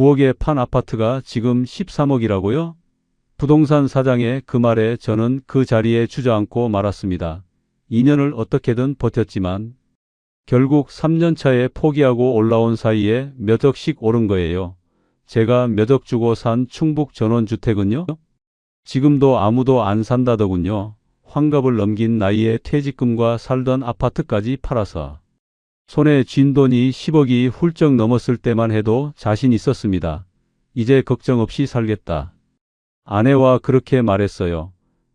9억에 판 아파트가 지금 13억이라고요? 부동산 사장의 그 말에 저는 그 자리에 주저앉고 말았습니다. 2년을 어떻게든 버텼지만 결국 3년 차에 포기하고 올라온 사이에 몇 억씩 오른 거예요. 제가 몇 억 주고 산 충북 전원주택은요? 지금도 아무도 안 산다더군요. 환갑을 넘긴 나이에 퇴직금과 살던 아파트까지 팔아서. 손에 쥔 돈이 10억이 훌쩍 넘었을 때만 해도 자신 있었습니다. 이제 걱정 없이 살겠다. 아내와 그렇게 말했어요.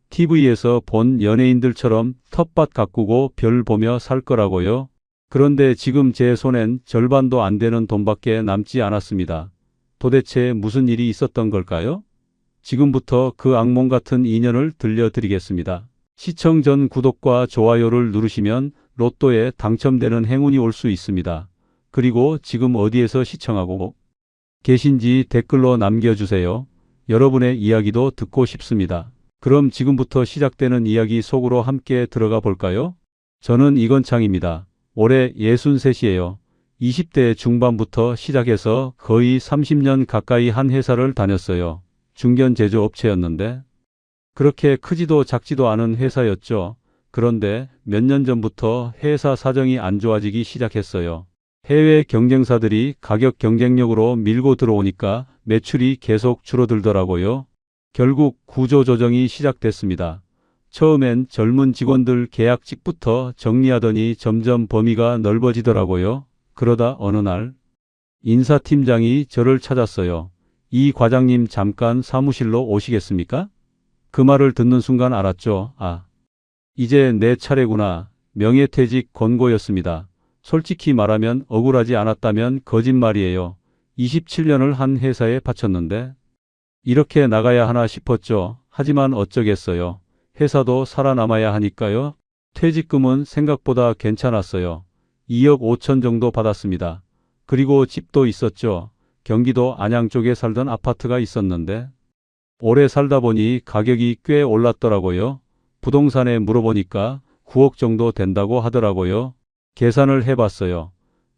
TV에서 본 연예인들처럼 텃밭 가꾸고 별 보며 살 거라고요. 그런데 지금 제 손엔 절반도 안 되는 돈밖에 남지 않았습니다. 도대체 무슨 일이 있었던 걸까요? 지금부터 그 악몽 같은 인연을 들려드리겠습니다. 시청 전 구독과 좋아요를 누르시면 로또에 당첨되는 행운이 올 수 있습니다. 그리고 지금 어디에서 시청하고 계신지 댓글로 남겨주세요. 여러분의 이야기도 듣고 싶습니다. 그럼 지금부터 시작되는 이야기 속으로 함께 들어가 볼까요? 저는 이건창입니다. 올해 63이에요. 20대 중반부터 시작해서 거의 30년 가까이 한 회사를 다녔어요. 중견 제조업체였는데 그렇게 크지도 작지도 않은 회사였죠. 그런데 몇 년 전부터 회사 사정이 안 좋아지기 시작했어요. 해외 경쟁사들이 가격 경쟁력으로 밀고 들어오니까 매출이 계속 줄어들더라고요. 결국 구조조정이 시작됐습니다. 처음엔 젊은 직원들 계약직부터 정리하더니 점점 범위가 넓어지더라고요. 그러다 어느 날 인사팀장이 저를 찾았어요. 이 과장님 잠깐 사무실로 오시겠습니까? 그 말을 듣는 순간 알았죠. 아, 이제 내 차례구나. 명예퇴직 권고였습니다. 솔직히 말하면 억울하지 않았다면 거짓말이에요. 27년을 한 회사에 바쳤는데 이렇게 나가야 하나 싶었죠. 하지만 어쩌겠어요. 회사도 살아남아야 하니까요. 퇴직금은 생각보다 괜찮았어요. 2억 5천 정도 받았습니다. 그리고 집도 있었죠. 경기도 안양 쪽에 살던 아파트가 있었는데 오래 살다 보니 가격이 꽤 올랐더라고요. 부동산에 물어보니까 9억 정도 된다고 하더라고요. 계산을 해봤어요.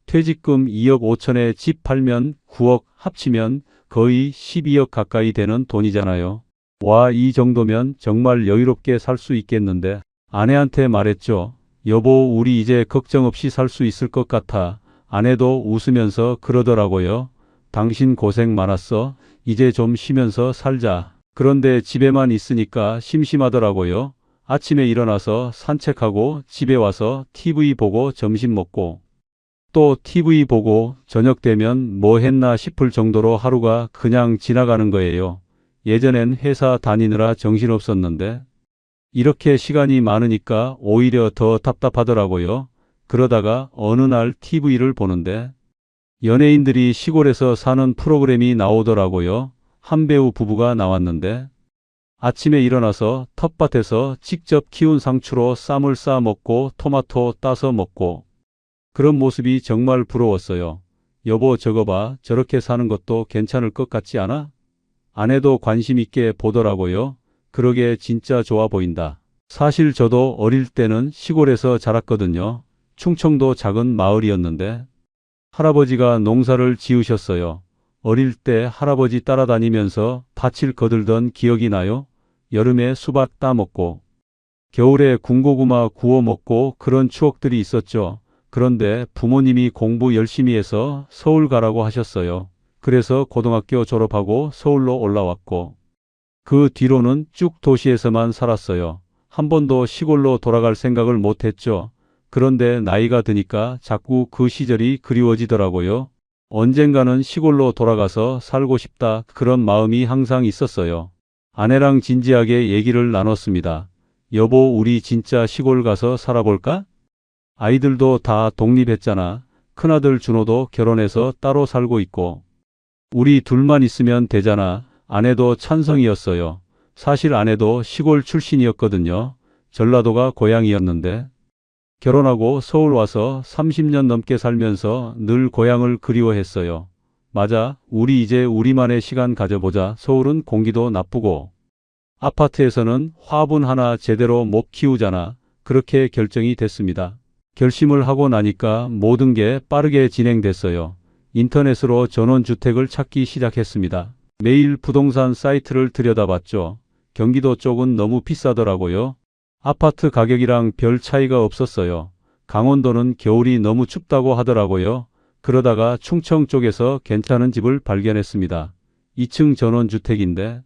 퇴직금 2억 5천에 집 팔면 9억 합치면 거의 12억 가까이 되는 돈이잖아요. 와, 이 정도면 정말 여유롭게 살 수 있겠는데. 아내한테 말했죠. 여보, 우리 이제 걱정 없이 살 수 있을 것 같아. 아내도 웃으면서 그러더라고요. 당신 고생 많았어. 이제 좀 쉬면서 살자. 그런데 집에만 있으니까 심심하더라고요. 아침에 일어나서 산책하고 집에 와서 TV 보고 점심 먹고 또 TV 보고 저녁 되면 뭐 했나 싶을 정도로 하루가 그냥 지나가는 거예요. 예전엔 회사 다니느라 정신없었는데 이렇게 시간이 많으니까 오히려 더 답답하더라고요. 그러다가 어느 날 TV를 보는데 연예인들이 시골에서 사는 프로그램이 나오더라고요. 한 배우 부부가 나왔는데 아침에 일어나서 텃밭에서 직접 키운 상추로 쌈을 싸 먹고 토마토 따서 먹고 그런 모습이 정말 부러웠어요. 여보, 저거 봐. 저렇게 사는 것도 괜찮을 것 같지 않아? 아내도 관심 있게 보더라고요. 그러게 진짜 좋아 보인다. 사실 저도 어릴 때는 시골에서 자랐거든요. 충청도 작은 마을이었는데 할아버지가 농사를 지으셨어요. 어릴 때 할아버지 따라다니면서 밭을 거들던 기억이 나요. 여름에 수박 따먹고 겨울에 군고구마 구워 먹고 그런 추억들이 있었죠. 그런데 부모님이 공부 열심히 해서 서울 가라고 하셨어요. 그래서 고등학교 졸업하고 서울로 올라왔고 그 뒤로는 쭉 도시에서만 살았어요. 한 번도 시골로 돌아갈 생각을 못했죠. 그런데 나이가 드니까 자꾸 그 시절이 그리워지더라고요. 언젠가는 시골로 돌아가서 살고 싶다, 그런 마음이 항상 있었어요. 아내랑 진지하게 얘기를 나눴습니다. 여보, 우리 진짜 시골 가서 살아볼까? 아이들도 다 독립했잖아. 큰아들 준호도 결혼해서 따로 살고 있고 우리 둘만 있으면 되잖아. 아내도 찬성이었어요. 사실 아내도 시골 출신이었거든요. 전라도가 고향이었는데 결혼하고 서울 와서 30년 넘게 살면서 늘 고향을 그리워했어요. 맞아, 우리 이제 우리만의 시간 가져보자. 서울은 공기도 나쁘고 아파트에서는 화분 하나 제대로 못 키우잖아. 그렇게 결정이 됐습니다. 결심을 하고 나니까 모든 게 빠르게 진행됐어요. 인터넷으로 전원주택을 찾기 시작했습니다. 매일 부동산 사이트를 들여다봤죠. 경기도 쪽은 너무 비싸더라고요. 아파트 가격이랑 별 차이가 없었어요. 강원도는 겨울이 너무 춥다고 하더라고요. 그러다가 충청 쪽에서 괜찮은 집을 발견했습니다. 2층 전원주택인데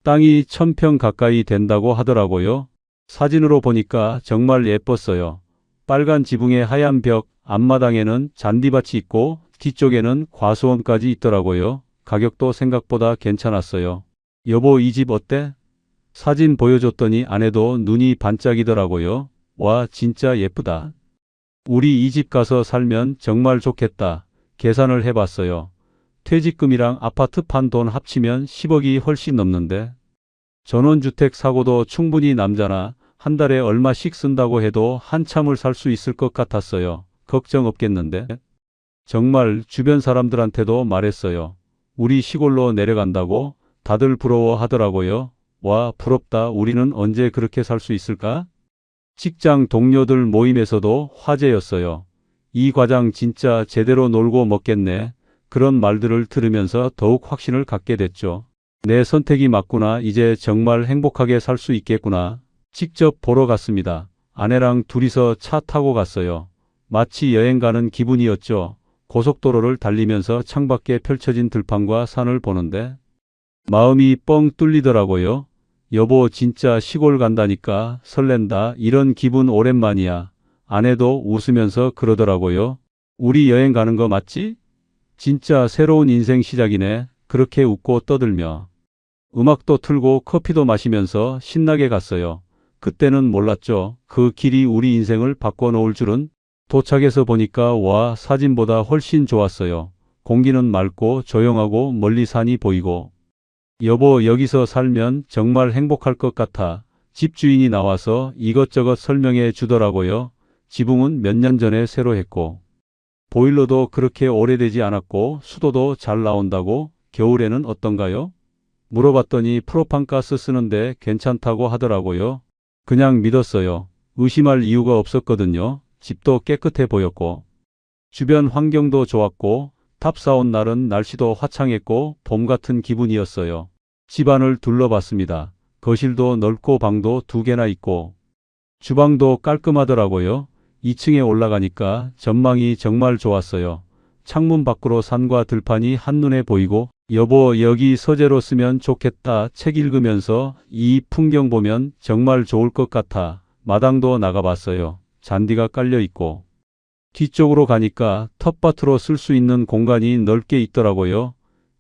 땅이 1000평 가까이 된다고 하더라고요. 사진으로 보니까 정말 예뻤어요. 빨간 지붕에 하얀 벽, 앞마당에는 잔디밭이 있고 뒤쪽에는 과수원까지 있더라고요. 가격도 생각보다 괜찮았어요. 여보, 이 집 어때? 사진 보여줬더니 아내도 눈이 반짝이더라고요. 와, 진짜 예쁘다. 우리 이 집 가서 살면 정말 좋겠다. 계산을 해봤어요. 퇴직금이랑 아파트 판 돈 합치면 10억이 훨씬 넘는데. 전원주택 사고도 충분히 남잖아. 한 달에 얼마씩 쓴다고 해도 한참을 살 수 있을 것 같았어요. 걱정 없겠는데? 정말 주변 사람들한테도 말했어요. 우리 시골로 내려간다고 다들 부러워하더라고요. 와, 부럽다. 우리는 언제 그렇게 살 수 있을까? 직장 동료들 모임에서도 화제였어요. 이 과장 진짜 제대로 놀고 먹겠네. 그런 말들을 들으면서 더욱 확신을 갖게 됐죠. 내 선택이 맞구나. 이제 정말 행복하게 살 수 있겠구나. 직접 보러 갔습니다. 아내랑 둘이서 차 타고 갔어요. 마치 여행 가는 기분이었죠. 고속도로를 달리면서 창밖에 펼쳐진 들판과 산을 보는데 마음이 뻥 뚫리더라고요. 여보, 진짜 시골 간다니까 설렌다. 이런 기분 오랜만이야. 아내도 웃으면서 그러더라고요. 우리 여행 가는 거 맞지? 진짜 새로운 인생 시작이네. 그렇게 웃고 떠들며 음악도 틀고 커피도 마시면서 신나게 갔어요. 그때는 몰랐죠. 그 길이 우리 인생을 바꿔놓을 줄은. 도착해서 보니까 와, 사진보다 훨씬 좋았어요. 공기는 맑고 조용하고 멀리 산이 보이고. 여보, 여기서 살면 정말 행복할 것 같아. 집주인이 나와서 이것저것 설명해 주더라고요. 지붕은 몇 년 전에 새로 했고 보일러도 그렇게 오래되지 않았고 수도도 잘 나온다고. 겨울에는 어떤가요? 물어봤더니 프로판 가스 쓰는데 괜찮다고 하더라고요. 그냥 믿었어요. 의심할 이유가 없었거든요. 집도 깨끗해 보였고 주변 환경도 좋았고 탑사 온 날은 날씨도 화창했고 봄 같은 기분이었어요. 집안을 둘러봤습니다. 거실도 넓고 방도 2개나 있고 주방도 깔끔하더라고요. 2층에 올라가니까 전망이 정말 좋았어요. 창문 밖으로 산과 들판이 한눈에 보이고 여보, 여기 서재로 쓰면 좋겠다. 책 읽으면서 이 풍경 보면 정말 좋을 것 같아. 마당도 나가봤어요. 잔디가 깔려 있고 뒤쪽으로 가니까 텃밭으로 쓸 수 있는 공간이 넓게 있더라고요.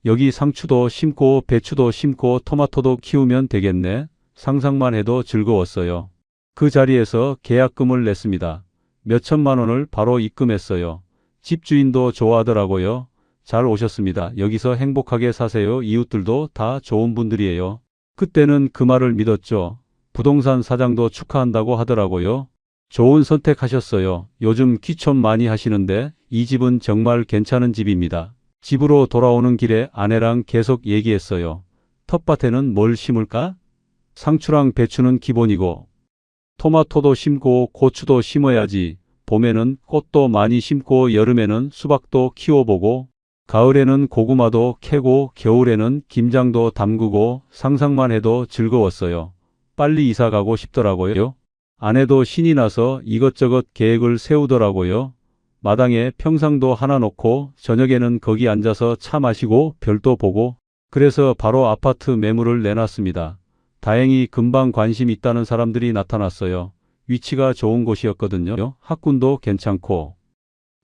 여기 상추도 심고 배추도 심고 토마토도 키우면 되겠네. 상상만 해도 즐거웠어요. 그 자리에서 계약금을 냈습니다. 몇천만 원을 바로 입금했어요. 집주인도 좋아하더라고요. 잘 오셨습니다. 여기서 행복하게 사세요. 이웃들도 다 좋은 분들이에요. 그때는 그 말을 믿었죠. 부동산 사장도 축하한다고 하더라고요. 좋은 선택하셨어요. 요즘 귀촌 많이 하시는데 이 집은 정말 괜찮은 집입니다. 집으로 돌아오는 길에 아내랑 계속 얘기했어요. 텃밭에는 뭘 심을까? 상추랑 배추는 기본이고 토마토도 심고 고추도 심어야지. 봄에는 꽃도 많이 심고 여름에는 수박도 키워보고 가을에는 고구마도 캐고 겨울에는 김장도 담그고 상상만 해도 즐거웠어요. 빨리 이사 가고 싶더라고요. 아내도 신이 나서 이것저것 계획을 세우더라고요. 마당에 평상도 하나 놓고 저녁에는 거기 앉아서 차 마시고 별도 보고 그래서 바로 아파트 매물을 내놨습니다. 다행히 금방 관심 있다는 사람들이 나타났어요. 위치가 좋은 곳이었거든요. 학군도 괜찮고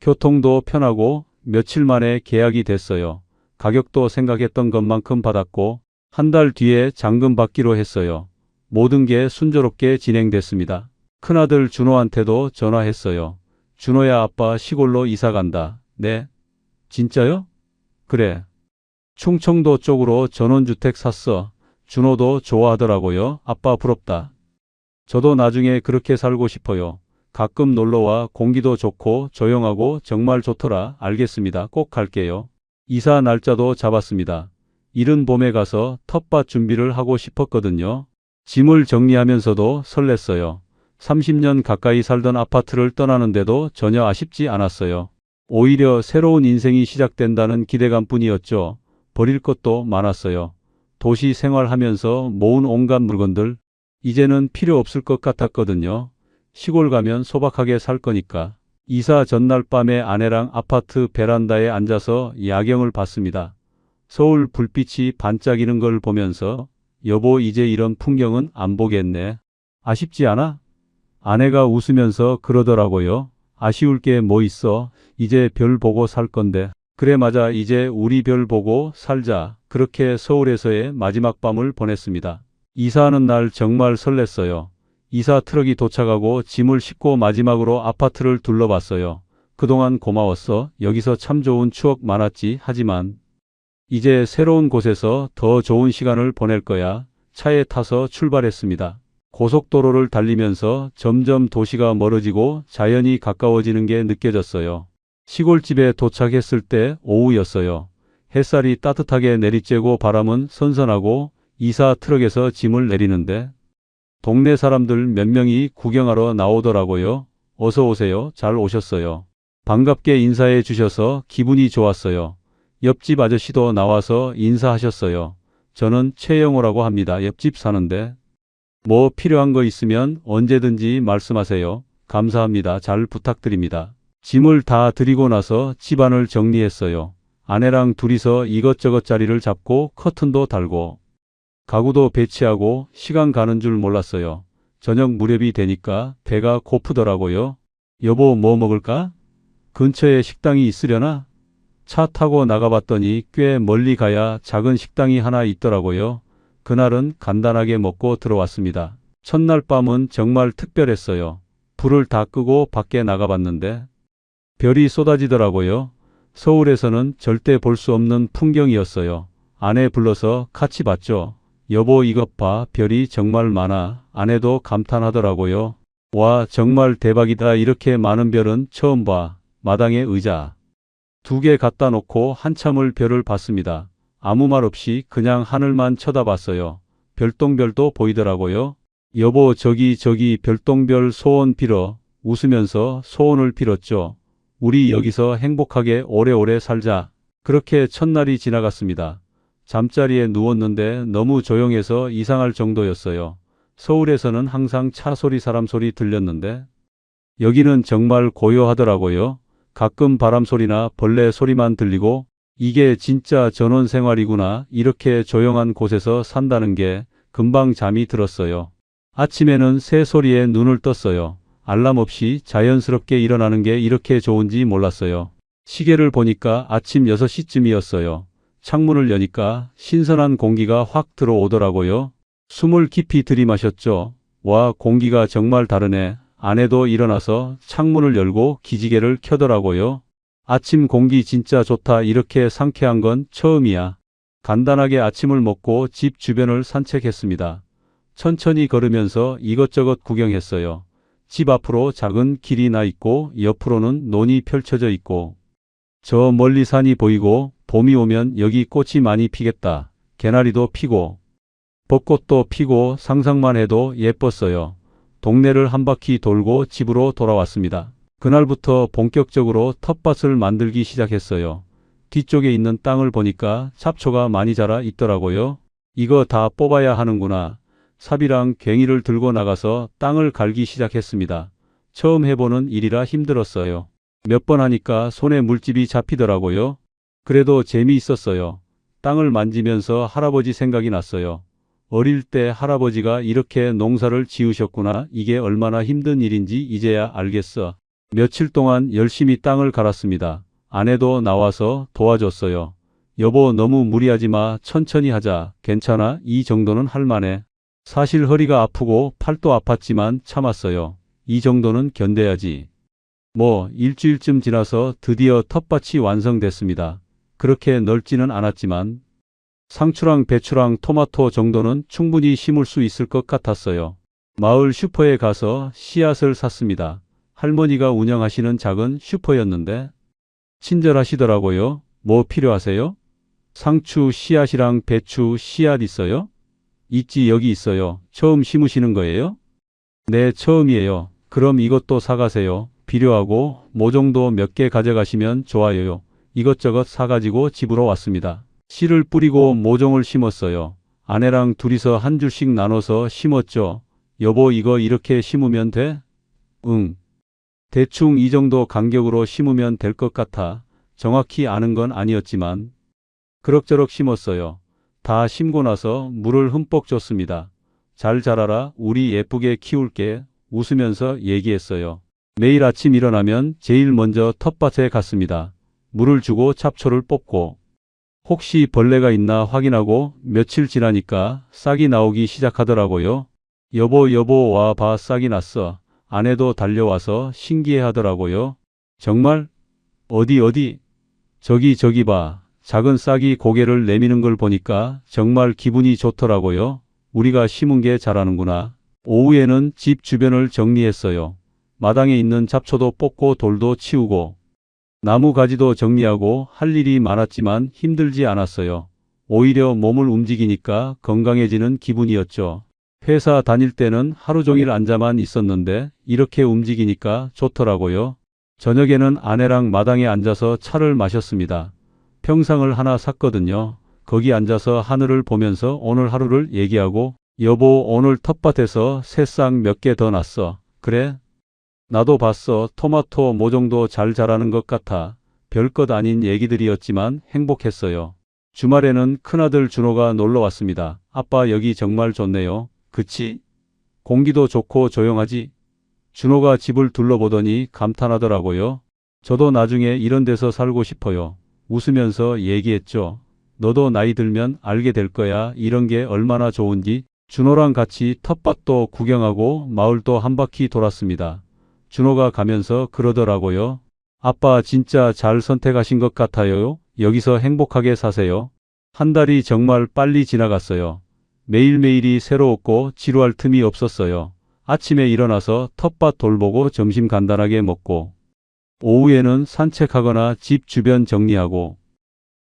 교통도 편하고 며칠 만에 계약이 됐어요. 가격도 생각했던 것만큼 받았고 한 달 뒤에 잔금 받기로 했어요. 모든 게 순조롭게 진행됐습니다. 큰아들 준호한테도 전화했어요. 준호야, 아빠 시골로 이사 간다. 네? 진짜요? 그래. 충청도 쪽으로 전원주택 샀어. 준호도 좋아하더라고요. 아빠 부럽다. 저도 나중에 그렇게 살고 싶어요. 가끔 놀러와. 공기도 좋고 조용하고 정말 좋더라. 알겠습니다. 꼭 갈게요. 이사 날짜도 잡았습니다. 이른 봄에 가서 텃밭 준비를 하고 싶었거든요. 짐을 정리하면서도 설렜어요. 30년 가까이 살던 아파트를 떠나는데도 전혀 아쉽지 않았어요. 오히려 새로운 인생이 시작된다는 기대감뿐이었죠. 버릴 것도 많았어요. 도시 생활하면서 모은 온갖 물건들, 이제는 필요 없을 것 같았거든요. 시골 가면 소박하게 살 거니까. 이사 전날 밤에 아내랑 아파트 베란다에 앉아서 야경을 봤습니다. 서울 불빛이 반짝이는 걸 보면서 여보 이제 이런 풍경은 안 보겠네. 아쉽지 않아? 아내가 웃으면서 그러더라고요. 아쉬울 게 뭐 있어. 이제 별 보고 살 건데. 그래 맞아 이제 우리 별 보고 살자. 그렇게 서울에서의 마지막 밤을 보냈습니다. 이사하는 날 정말 설렜어요. 이사 트럭이 도착하고 짐을 싣고 마지막으로 아파트를 둘러봤어요. 그동안 고마웠어. 여기서 참 좋은 추억 많았지. 하지만 이제 새로운 곳에서 더 좋은 시간을 보낼 거야. 차에 타서 출발했습니다. 고속도로를 달리면서 점점 도시가 멀어지고 자연이 가까워지는 게 느껴졌어요. 시골집에 도착했을 때 오후였어요. 햇살이 따뜻하게 내리쬐고 바람은 선선하고 이사 트럭에서 짐을 내리는데 동네 사람들 몇 명이 구경하러 나오더라고요. 어서 오세요. 잘 오셨어요. 반갑게 인사해 주셔서 기분이 좋았어요. 옆집 아저씨도 나와서 인사하셨어요. 저는 최영호라고 합니다. 옆집 사는데 뭐 필요한 거 있으면 언제든지 말씀하세요. 감사합니다. 잘 부탁드립니다. 짐을 다 드리고 나서 집안을 정리했어요. 아내랑 둘이서 이것저것 자리를 잡고 커튼도 달고 가구도 배치하고 시간 가는 줄 몰랐어요. 저녁 무렵이 되니까 배가 고프더라고요. 여보 뭐 먹을까? 근처에 식당이 있으려나? 차 타고 나가봤더니 꽤 멀리 가야 작은 식당이 하나 있더라고요. 그날은 간단하게 먹고 들어왔습니다. 첫날 밤은 정말 특별했어요. 불을 다 끄고 밖에 나가봤는데 별이 쏟아지더라고요. 서울에서는 절대 볼 수 없는 풍경이었어요. 아내 불러서 같이 봤죠. 여보 이것 봐. 별이 정말 많아. 아내도 감탄하더라고요. 와 정말 대박이다. 이렇게 많은 별은 처음 봐. 마당에 의자 2개 갖다 놓고 한참을 별을 봤습니다. 아무 말 없이 그냥 하늘만 쳐다봤어요. 별똥별도 보이더라고요. 여보 저기 별똥별 소원 빌어. 웃으면서 소원을 빌었죠. 우리 여기서 행복하게 오래오래 살자. 그렇게 첫날이 지나갔습니다. 잠자리에 누웠는데 너무 조용해서 이상할 정도였어요. 서울에서는 항상 차 소리 사람 소리 들렸는데 여기는 정말 고요하더라고요. 가끔 바람 소리나 벌레 소리만 들리고 이게 진짜 전원 생활이구나. 이렇게 조용한 곳에서 산다는 게 금방 잠이 들었어요. 아침에는 새 소리에 눈을 떴어요. 알람 없이 자연스럽게 일어나는 게 이렇게 좋은지 몰랐어요. 시계를 보니까 아침 6시쯤이었어요. 창문을 여니까 신선한 공기가 확 들어오더라고요. 숨을 깊이 들이마셨죠. 와, 공기가 정말 다르네. 아내도 일어나서 창문을 열고 기지개를 켜더라고요. 아침 공기 진짜 좋다. 이렇게 상쾌한 건 처음이야. 간단하게 아침을 먹고 집 주변을 산책했습니다. 천천히 걸으면서 이것저것 구경했어요. 집 앞으로 작은 길이 나 있고 옆으로는 논이 펼쳐져 있고 저 멀리 산이 보이고 봄이 오면 여기 꽃이 많이 피겠다. 개나리도 피고 벚꽃도 피고 상상만 해도 예뻤어요. 동네를 한 바퀴 돌고 집으로 돌아왔습니다. 그날부터 본격적으로 텃밭을 만들기 시작했어요. 뒤쪽에 있는 땅을 보니까 잡초가 많이 자라 있더라고요. 이거 다 뽑아야 하는구나. 삽이랑 괭이를 들고 나가서 땅을 갈기 시작했습니다. 처음 해보는 일이라 힘들었어요. 몇 번 하니까 손에 물집이 잡히더라고요. 그래도 재미있었어요. 땅을 만지면서 할아버지 생각이 났어요. 어릴 때 할아버지가 이렇게 농사를 지으셨구나. 이게 얼마나 힘든 일인지 이제야 알겠어. 며칠 동안 열심히 땅을 갈았습니다. 아내도 나와서 도와줬어요. 여보 너무 무리하지 마. 천천히 하자. 괜찮아. 이 정도는 할만해. 사실 허리가 아프고 팔도 아팠지만 참았어요. 이 정도는 견뎌야지. 뭐 일주일쯤 지나서 드디어 텃밭이 완성됐습니다. 그렇게 넓지는 않았지만 상추랑 배추랑 토마토 정도는 충분히 심을 수 있을 것 같았어요. 마을 슈퍼에 가서 씨앗을 샀습니다. 할머니가 운영하시는 작은 슈퍼였는데 친절하시더라고요. 뭐 필요하세요? 상추 씨앗이랑 배추 씨앗 있어요? 있지 여기 있어요. 처음 심으시는 거예요? 네 처음이에요. 그럼 이것도 사가세요. 비료하고 모종도 몇 개 가져가시면 좋아요. 이것저것 사가지고 집으로 왔습니다. 씨를 뿌리고 모종을 심었어요. 아내랑 둘이서 한 줄씩 나눠서 심었죠. 여보, 이거 이렇게 심으면 돼? 응. 대충 이 정도 간격으로 심으면 될 것 같아. 정확히 아는 건 아니었지만 그럭저럭 심었어요. 다 심고 나서 물을 흠뻑 줬습니다. 잘 자라라, 우리 예쁘게 키울게 웃으면서 얘기했어요. 매일 아침 일어나면 제일 먼저 텃밭에 갔습니다. 물을 주고 잡초를 뽑고 혹시 벌레가 있나 확인하고 며칠 지나니까 싹이 나오기 시작하더라고요. 여보 와 봐, 싹이 났어. 아내도 달려와서 신기해 하더라고요. 정말? 어디? 저기 봐. 작은 싹이 고개를 내미는 걸 보니까 정말 기분이 좋더라고요. 우리가 심은 게 자라는구나. 오후에는 집 주변을 정리했어요. 마당에 있는 잡초도 뽑고 돌도 치우고 나무 가지도 정리하고 할 일이 많았지만 힘들지 않았어요. 오히려 몸을 움직이니까 건강해지는 기분이었죠. 회사 다닐 때는 하루 종일 앉아만 있었는데 이렇게 움직이니까 좋더라고요. 저녁에는 아내랑 마당에 앉아서 차를 마셨습니다. 평상을 하나 샀거든요. 거기 앉아서 하늘을 보면서 오늘 하루를 얘기하고 여보, 오늘 텃밭에서 새싹 몇 개 더 났어. 그래? 나도 봤어. 토마토 모종도 잘 자라는 것 같아. 별것 아닌 얘기들이었지만 행복했어요. 주말에는 큰아들 준호가 놀러 왔습니다. 아빠, 여기 정말 좋네요. 그치? 공기도 좋고 조용하지? 준호가 집을 둘러보더니 감탄하더라고요. 저도 나중에 이런 데서 살고 싶어요. 웃으면서 얘기했죠. 너도 나이 들면 알게 될 거야. 이런 게 얼마나 좋은지. 준호랑 같이 텃밭도 구경하고 마을도 한 바퀴 돌았습니다. 준호가 가면서 그러더라고요. 아빠, 진짜 잘 선택하신 것 같아요. 여기서 행복하게 사세요. 한 달이 정말 빨리 지나갔어요. 매일매일이 새로웠고 지루할 틈이 없었어요. 아침에 일어나서 텃밭 돌보고 점심 간단하게 먹고 오후에는 산책하거나 집 주변 정리하고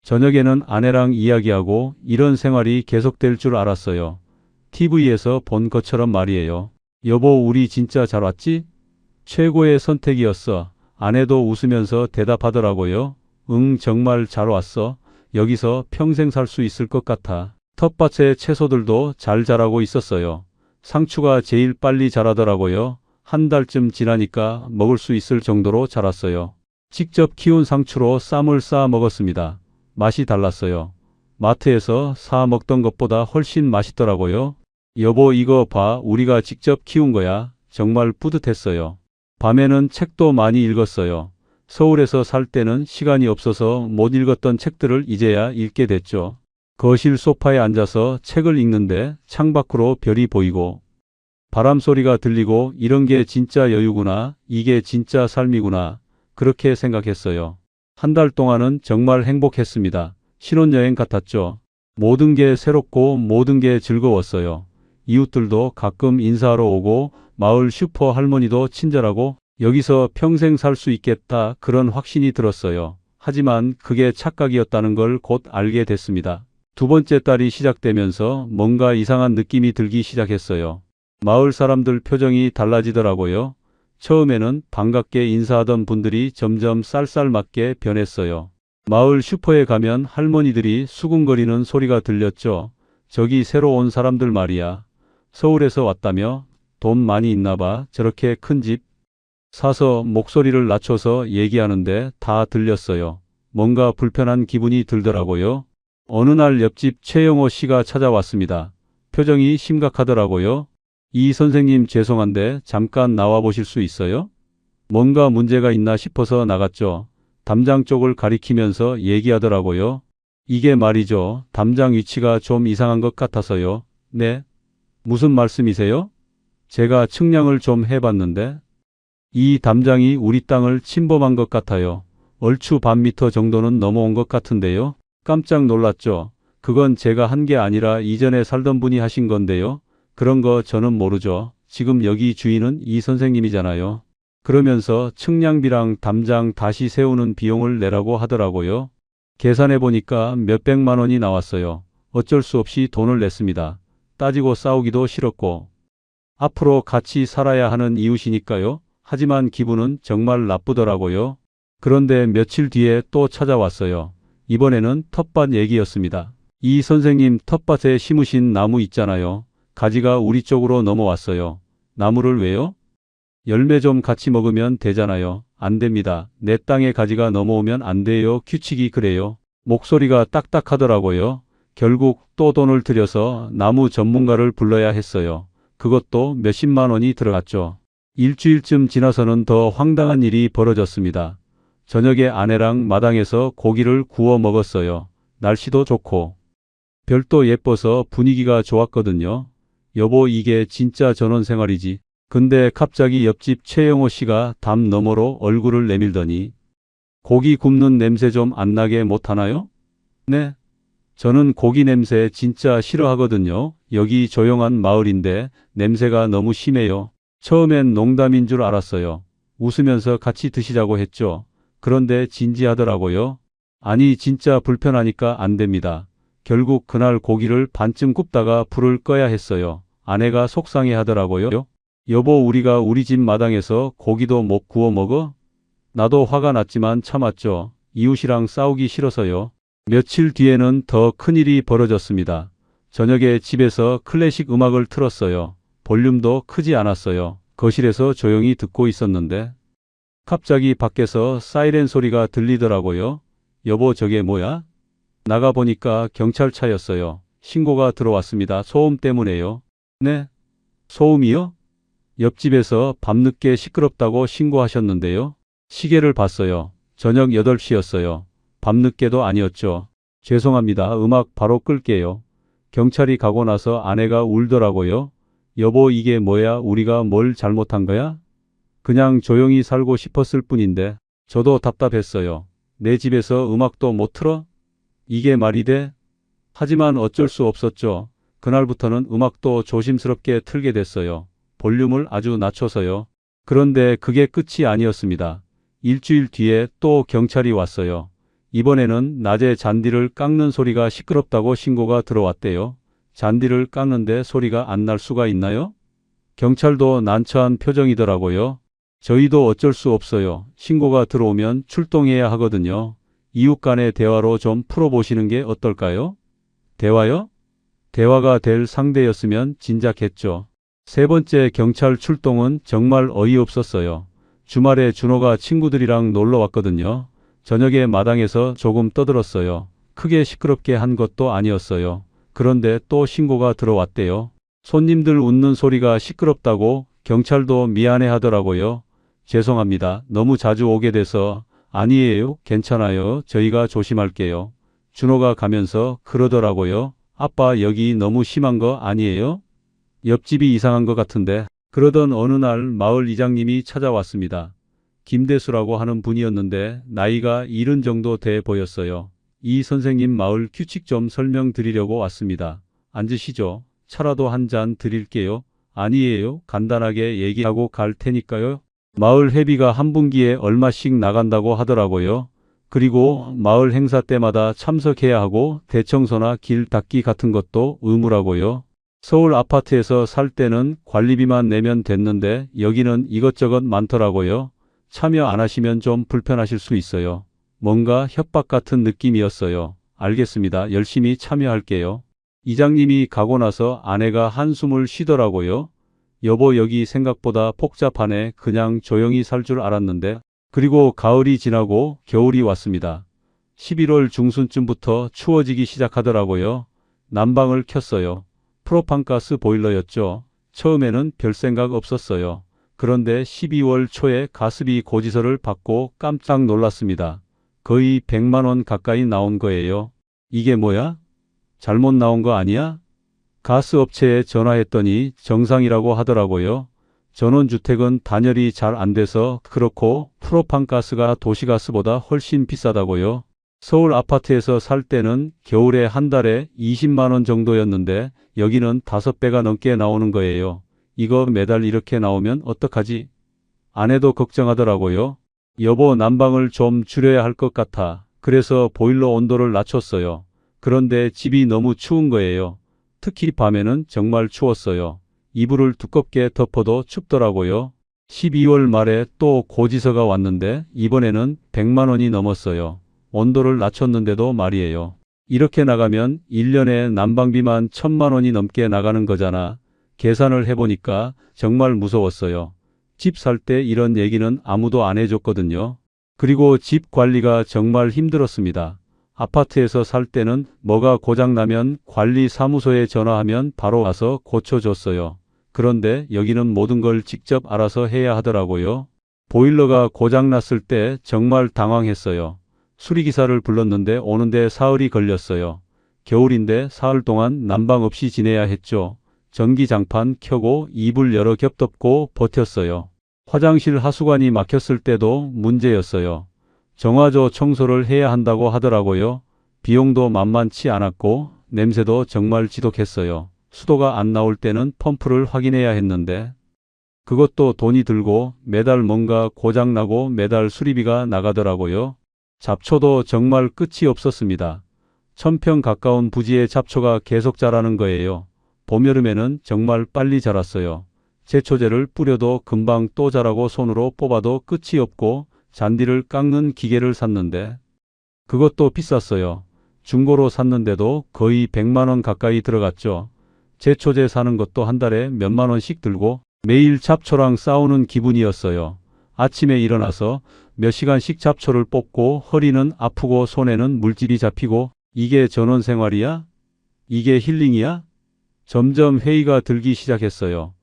저녁에는 아내랑 이야기하고 이런 생활이 계속될 줄 알았어요. TV에서 본 것처럼 말이에요. 여보, 우리 진짜 잘 왔지? 최고의 선택이었어. 아내도 웃으면서 대답하더라고요. 응, 정말 잘 왔어. 여기서 평생 살 수 있을 것 같아. 텃밭에 채소들도 잘 자라고 있었어요. 상추가 제일 빨리 자라더라고요. 한 달쯤 지나니까 먹을 수 있을 정도로 자랐어요. 직접 키운 상추로 쌈을 싸 먹었습니다. 맛이 달랐어요. 마트에서 사 먹던 것보다 훨씬 맛있더라고요. 여보, 이거 봐. 우리가 직접 키운 거야. 정말 뿌듯했어요. 밤에는 책도 많이 읽었어요. 서울에서 살 때는 시간이 없어서 못 읽었던 책들을 이제야 읽게 됐죠. 거실 소파에 앉아서 책을 읽는데 창밖으로 별이 보이고 바람 소리가 들리고 이런 게 진짜 여유구나. 이게 진짜 삶이구나. 그렇게 생각했어요. 한 달 동안은 정말 행복했습니다. 신혼여행 같았죠. 모든 게 새롭고 모든 게 즐거웠어요. 이웃들도 가끔 인사하러 오고 마을 슈퍼 할머니도 친절하고 여기서 평생 살 수 있겠다, 그런 확신이 들었어요. 하지만 그게 착각이었다는 걸 곧 알게 됐습니다. 두 번째 달이 시작되면서 뭔가 이상한 느낌이 들기 시작했어요. 마을 사람들 표정이 달라지더라고요. 처음에는 반갑게 인사하던 분들이 점점 쌀쌀맞게 변했어요. 마을 슈퍼에 가면 할머니들이 수군거리는 소리가 들렸죠. 저기 새로 온 사람들 말이야. 서울에서 왔다며? 돈 많이 있나 봐. 저렇게 큰 집 사서. 목소리를 낮춰서 얘기하는데 다 들렸어요. 뭔가 불편한 기분이 들더라고요. 어느 날 옆집 최영호 씨가 찾아왔습니다. 표정이 심각하더라고요. 이 선생님, 죄송한데 잠깐 나와 보실 수 있어요? 뭔가 문제가 있나 싶어서 나갔죠. 담장 쪽을 가리키면서 얘기하더라고요. 이게 말이죠. 담장 위치가 좀 이상한 것 같아서요. 네? 무슨 말씀이세요? 제가 측량을 좀 해봤는데 이 담장이 우리 땅을 침범한 것 같아요. 얼추 반 미터 정도는 넘어온 것 같은데요. 깜짝 놀랐죠. 그건 제가 한 게 아니라 이전에 살던 분이 하신 건데요. 그런 거 저는 모르죠. 지금 여기 주인은 이 선생님이잖아요. 그러면서 측량비랑 담장 다시 세우는 비용을 내라고 하더라고요. 계산해 보니까 몇백만 원이 나왔어요. 어쩔 수 없이 돈을 냈습니다. 따지고 싸우기도 싫었고 앞으로 같이 살아야 하는 이웃이니까요. 하지만 기분은 정말 나쁘더라고요. 그런데 며칠 뒤에 또 찾아왔어요. 이번에는 텃밭 얘기였습니다. 이 선생님, 텃밭에 심으신 나무 있잖아요. 가지가 우리 쪽으로 넘어왔어요. 나무를 왜요? 열매 좀 같이 먹으면 되잖아요. 안 됩니다. 내 땅에 가지가 넘어오면 안 돼요. 규칙이 그래요. 목소리가 딱딱하더라고요. 결국 또 돈을 들여서 나무 전문가를 불러야 했어요. 그것도 몇십만 원이 들어갔죠. 일주일쯤 지나서는 더 황당한 일이 벌어졌습니다. 저녁에 아내랑 마당에서 고기를 구워 먹었어요. 날씨도 좋고 별도 예뻐서 분위기가 좋았거든요. 여보, 이게 진짜 전원생활이지. 근데 갑자기 옆집 최영호 씨가 담 너머로 얼굴을 내밀더니 고기 굽는 냄새 좀 안 나게 못하나요? 네. 저는 고기 냄새 진짜 싫어하거든요. 여기 조용한 마을인데 냄새가 너무 심해요. 처음엔 농담인 줄 알았어요. 웃으면서 같이 드시자고 했죠. 그런데 진지하더라고요. 아니, 진짜 불편하니까 안 됩니다. 결국 그날 고기를 반쯤 굽다가 불을 꺼야 했어요. 아내가 속상해 하더라고요. 여보, 우리가 우리 집 마당에서 고기도 못 구워 먹어? 나도 화가 났지만 참았죠. 이웃이랑 싸우기 싫어서요. 며칠 뒤에는 더 큰일이 벌어졌습니다. 저녁에 집에서 클래식 음악을 틀었어요. 볼륨도 크지 않았어요. 거실에서 조용히 듣고 있었는데 갑자기 밖에서 사이렌 소리가 들리더라고요. 여보, 저게 뭐야? 나가보니까 경찰차였어요. 신고가 들어왔습니다. 소음 때문에요. 네? 소음이요? 옆집에서 밤늦게 시끄럽다고 신고하셨는데요. 시계를 봤어요. 저녁 8시였어요. 밤늦게도 아니었죠. 죄송합니다. 음악 바로 끌게요. 경찰이 가고 나서 아내가 울더라고요. 여보, 이게 뭐야? 우리가 뭘 잘못한 거야? 그냥 조용히 살고 싶었을 뿐인데. 저도 답답했어요. 내 집에서 음악도 못 틀어? 이게 말이 돼? 하지만 어쩔 수 없었죠. 그날부터는 음악도 조심스럽게 틀게 됐어요. 볼륨을 아주 낮춰서요. 그런데 그게 끝이 아니었습니다. 일주일 뒤에 또 경찰이 왔어요. 이번에는 낮에 잔디를 깎는 소리가 시끄럽다고 신고가 들어왔대요. 잔디를 깎는데 소리가 안 날 수가 있나요? 경찰도 난처한 표정이더라고요. 저희도 어쩔 수 없어요. 신고가 들어오면 출동해야 하거든요. 이웃 간의 대화로 좀 풀어보시는 게 어떨까요? 대화요? 대화가 될 상대였으면 진작했죠. 세 번째 경찰 출동은 정말 어이없었어요. 주말에 준호가 친구들이랑 놀러 왔거든요. 저녁에 마당에서 조금 떠들었어요. 크게 시끄럽게 한 것도 아니었어요. 그런데 또 신고가 들어왔대요. 손님들 웃는 소리가 시끄럽다고. 경찰도 미안해 하더라고요. 죄송합니다. 너무 자주 오게 돼서. 아니에요. 괜찮아요. 저희가 조심할게요. 준호가 가면서 그러더라고요. 아빠, 여기 너무 심한 거 아니에요? 옆집이 이상한 것 같은데. 그러던 어느 날 마을 이장님이 찾아왔습니다. 김대수라고 하는 분이었는데 나이가 70 정도 돼 보였어요. 이 선생님, 마을 규칙 좀 설명드리려고 왔습니다. 앉으시죠. 차라도 한 잔 드릴게요. 아니에요. 간단하게 얘기하고 갈 테니까요. 마을 회비가 한 분기에 얼마씩 나간다고 하더라고요. 그리고 마을 행사 때마다 참석해야 하고 대청소나 길 닦기 같은 것도 의무라고요. 서울 아파트에서 살 때는 관리비만 내면 됐는데 여기는 이것저것 많더라고요. 참여 안 하시면 좀 불편하실 수 있어요. 뭔가 협박 같은 느낌이었어요. 알겠습니다. 열심히 참여할게요. 이장님이 가고 나서 아내가 한숨을 쉬더라고요. 여보, 여기 생각보다 복잡하네. 그냥 조용히 살 줄 알았는데. 그리고 가을이 지나고 겨울이 왔습니다. 11월 중순쯤부터 추워지기 시작하더라고요. 난방을 켰어요. 프로판가스 보일러였죠. 처음에는 별 생각 없었어요. 그런데 12월 초에 가스비 고지서를 받고 깜짝 놀랐습니다. 거의 100만 원 가까이 나온 거예요. 이게 뭐야? 잘못 나온 거 아니야? 가스업체에 전화했더니 정상이라고 하더라고요. 전원주택은 단열이 잘 안 돼서 그렇고 프로판가스가 도시가스보다 훨씬 비싸다고요. 서울 아파트에서 살 때는 겨울에 한 달에 20만 원 정도였는데 여기는 5배가 넘게 나오는 거예요. 이거 매달 이렇게 나오면 어떡하지? 아내도 걱정하더라고요. 여보, 난방을 좀 줄여야 할 것 같아. 그래서 보일러 온도를 낮췄어요. 그런데 집이 너무 추운 거예요. 특히 밤에는 정말 추웠어요. 이불을 두껍게 덮어도 춥더라고요. 12월 말에 또 고지서가 왔는데 이번에는 100만 원이 넘었어요. 온도를 낮췄는데도 말이에요. 이렇게 나가면 1년에 난방비만 1000만 원이 넘게 나가는 거잖아. 계산을 해보니까 정말 무서웠어요. 집 살 때 이런 얘기는 아무도 안 해줬거든요. 그리고 집 관리가 정말 힘들었습니다. 아파트에서 살 때는 뭐가 고장나면 관리사무소에 전화하면 바로 와서 고쳐줬어요. 그런데 여기는 모든 걸 직접 알아서 해야 하더라고요. 보일러가 고장났을 때 정말 당황했어요. 수리기사를 불렀는데 오는데 사흘이 걸렸어요. 겨울인데 사흘 동안 난방 없이 지내야 했죠. 전기장판 켜고 이불 여러 겹 덮고 버텼어요. 화장실 하수관이 막혔을 때도 문제였어요. 정화조 청소를 해야 한다고 하더라고요. 비용도 만만치 않았고 냄새도 정말 지독했어요. 수도가 안 나올 때는 펌프를 확인해야 했는데 그것도 돈이 들고 매달 뭔가 고장나고 매달 수리비가 나가더라고요. 잡초도 정말 끝이 없었습니다. 1000평 가까운 부지에 잡초가 계속 자라는 거예요. 봄, 여름에는 정말 빨리 자랐어요. 제초제를 뿌려도 금방 또 자라고 손으로 뽑아도 끝이 없고 잔디를 깎는 기계를 샀는데 그것도 비쌌어요. 중고로 샀는데도 거의 100만 원 가까이 들어갔죠. 제초제 사는 것도 한 달에 몇만 원씩 들고 매일 잡초랑 싸우는 기분이었어요. 아침에 일어나서 몇 시간씩 잡초를 뽑고 허리는 아프고 손에는 물집이 잡히고 이게 전원생활이야? 이게 힐링이야? 점점 회의가 들기 시작했어요.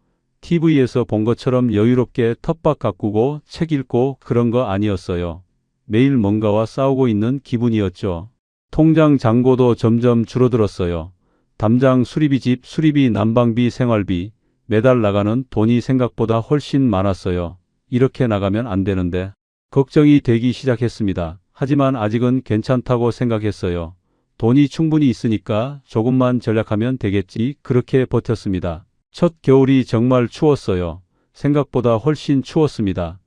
TV에서 본 것처럼 여유롭게 텃밭 가꾸고 책 읽고 그런 거 아니었어요. 매일 뭔가와 싸우고 있는 기분이었죠. 통장 잔고도 점점 줄어들었어요. 담장 수리비, 집 수리비, 난방비, 생활비, 매달 나가는 돈이 생각보다 훨씬 많았어요. 이렇게 나가면 안 되는데 걱정이 되기 시작했습니다. 하지만 아직은 괜찮다고 생각했어요. 돈이 충분히 있으니까 조금만 절약하면 되겠지. 그렇게 버텼습니다. 첫 겨울이 정말 추웠어요. 생각보다 훨씬 추웠습니다.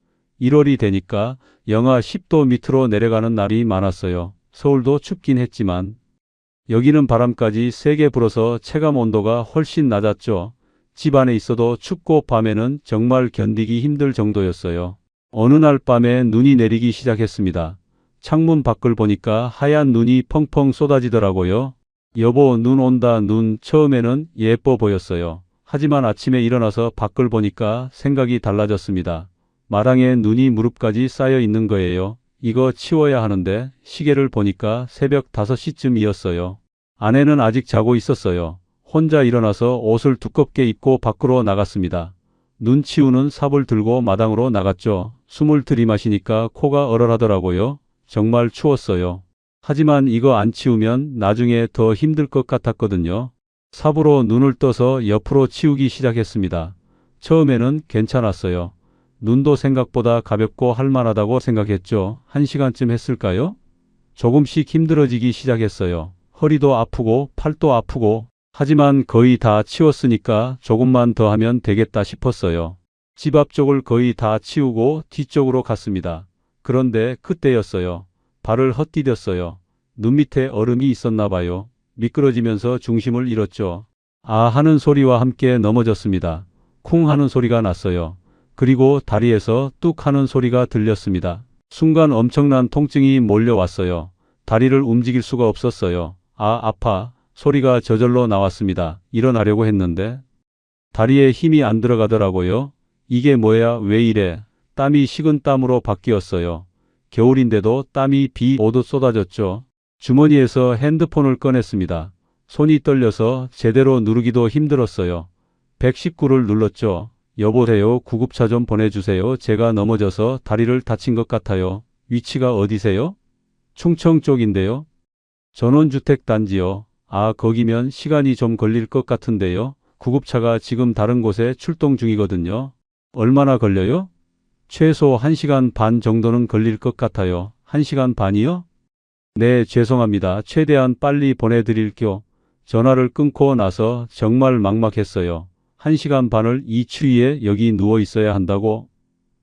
1월이 되니까 영하 10도 밑으로 내려가는 날이 많았어요. 서울도 춥긴 했지만 여기는 바람까지 세게 불어서 체감 온도가 훨씬 낮았죠. 집 안에 있어도 춥고 밤에는 정말 견디기 힘들 정도였어요. 어느 날 밤에 눈이 내리기 시작했습니다. 창문 밖을 보니까 하얀 눈이 펑펑 쏟아지더라고요. 여보, 눈 온다. 눈. 처음에는 예뻐 보였어요. 하지만 아침에 일어나서 밖을 보니까 생각이 달라졌습니다. 마당에 눈이 무릎까지 쌓여 있는 거예요. 이거 치워야 하는데 시계를 보니까 새벽 5시쯤이었어요. 아내는 아직 자고 있었어요. 혼자 일어나서 옷을 두껍게 입고 밖으로 나갔습니다. 눈 치우는 삽을 들고 마당으로 나갔죠. 숨을 들이마시니까 코가 얼얼하더라고요. 정말 추웠어요. 하지만 이거 안 치우면 나중에 더 힘들 것 같았거든요. 삽으로 눈을 떠서 옆으로 치우기 시작했습니다. 처음에는 괜찮았어요. 눈도 생각보다 가볍고 할만하다고 생각했죠. 1시간쯤 했을까요? 조금씩 힘들어지기 시작했어요. 허리도 아프고 팔도 아프고 하지만 거의 다 치웠으니까 조금만 더 하면 되겠다 싶었어요. 집 앞쪽을 거의 다 치우고 뒤쪽으로 갔습니다. 그런데 그때였어요. 발을 헛디뎠어요. 눈 밑에 얼음이 있었나 봐요. 미끄러지면서 중심을 잃었죠. 아 하는 소리와 함께 넘어졌습니다. 쿵 하는 소리가 났어요. 그리고 다리에서 뚝 하는 소리가 들렸습니다. 순간 엄청난 통증이 몰려왔어요. 다리를 움직일 수가 없었어요. 아, 아파. 소리가 저절로 나왔습니다. 일어나려고 했는데 다리에 힘이 안 들어가더라고요. 이게 뭐야? 왜 이래? 땀이 식은 땀으로 바뀌었어요. 겨울인데도 땀이 비 오듯 쏟아졌죠. 주머니에서 핸드폰을 꺼냈습니다. 손이 떨려서 제대로 누르기도 힘들었어요. 119를 눌렀죠. 여보세요. 구급차 좀 보내주세요. 제가 넘어져서 다리를 다친 것 같아요. 위치가 어디세요? 충청 쪽인데요. 전원주택 단지요. 아, 거기면 시간이 좀 걸릴 것 같은데요. 구급차가 지금 다른 곳에 출동 중이거든요. 얼마나 걸려요? 최소 1시간 반 정도는 걸릴 것 같아요. 1시간 반이요? 네, 죄송합니다. 최대한 빨리 보내드릴게요. 전화를 끊고 나서 정말 막막했어요. 1시간 반을 이 추위에 여기 누워 있어야 한다고?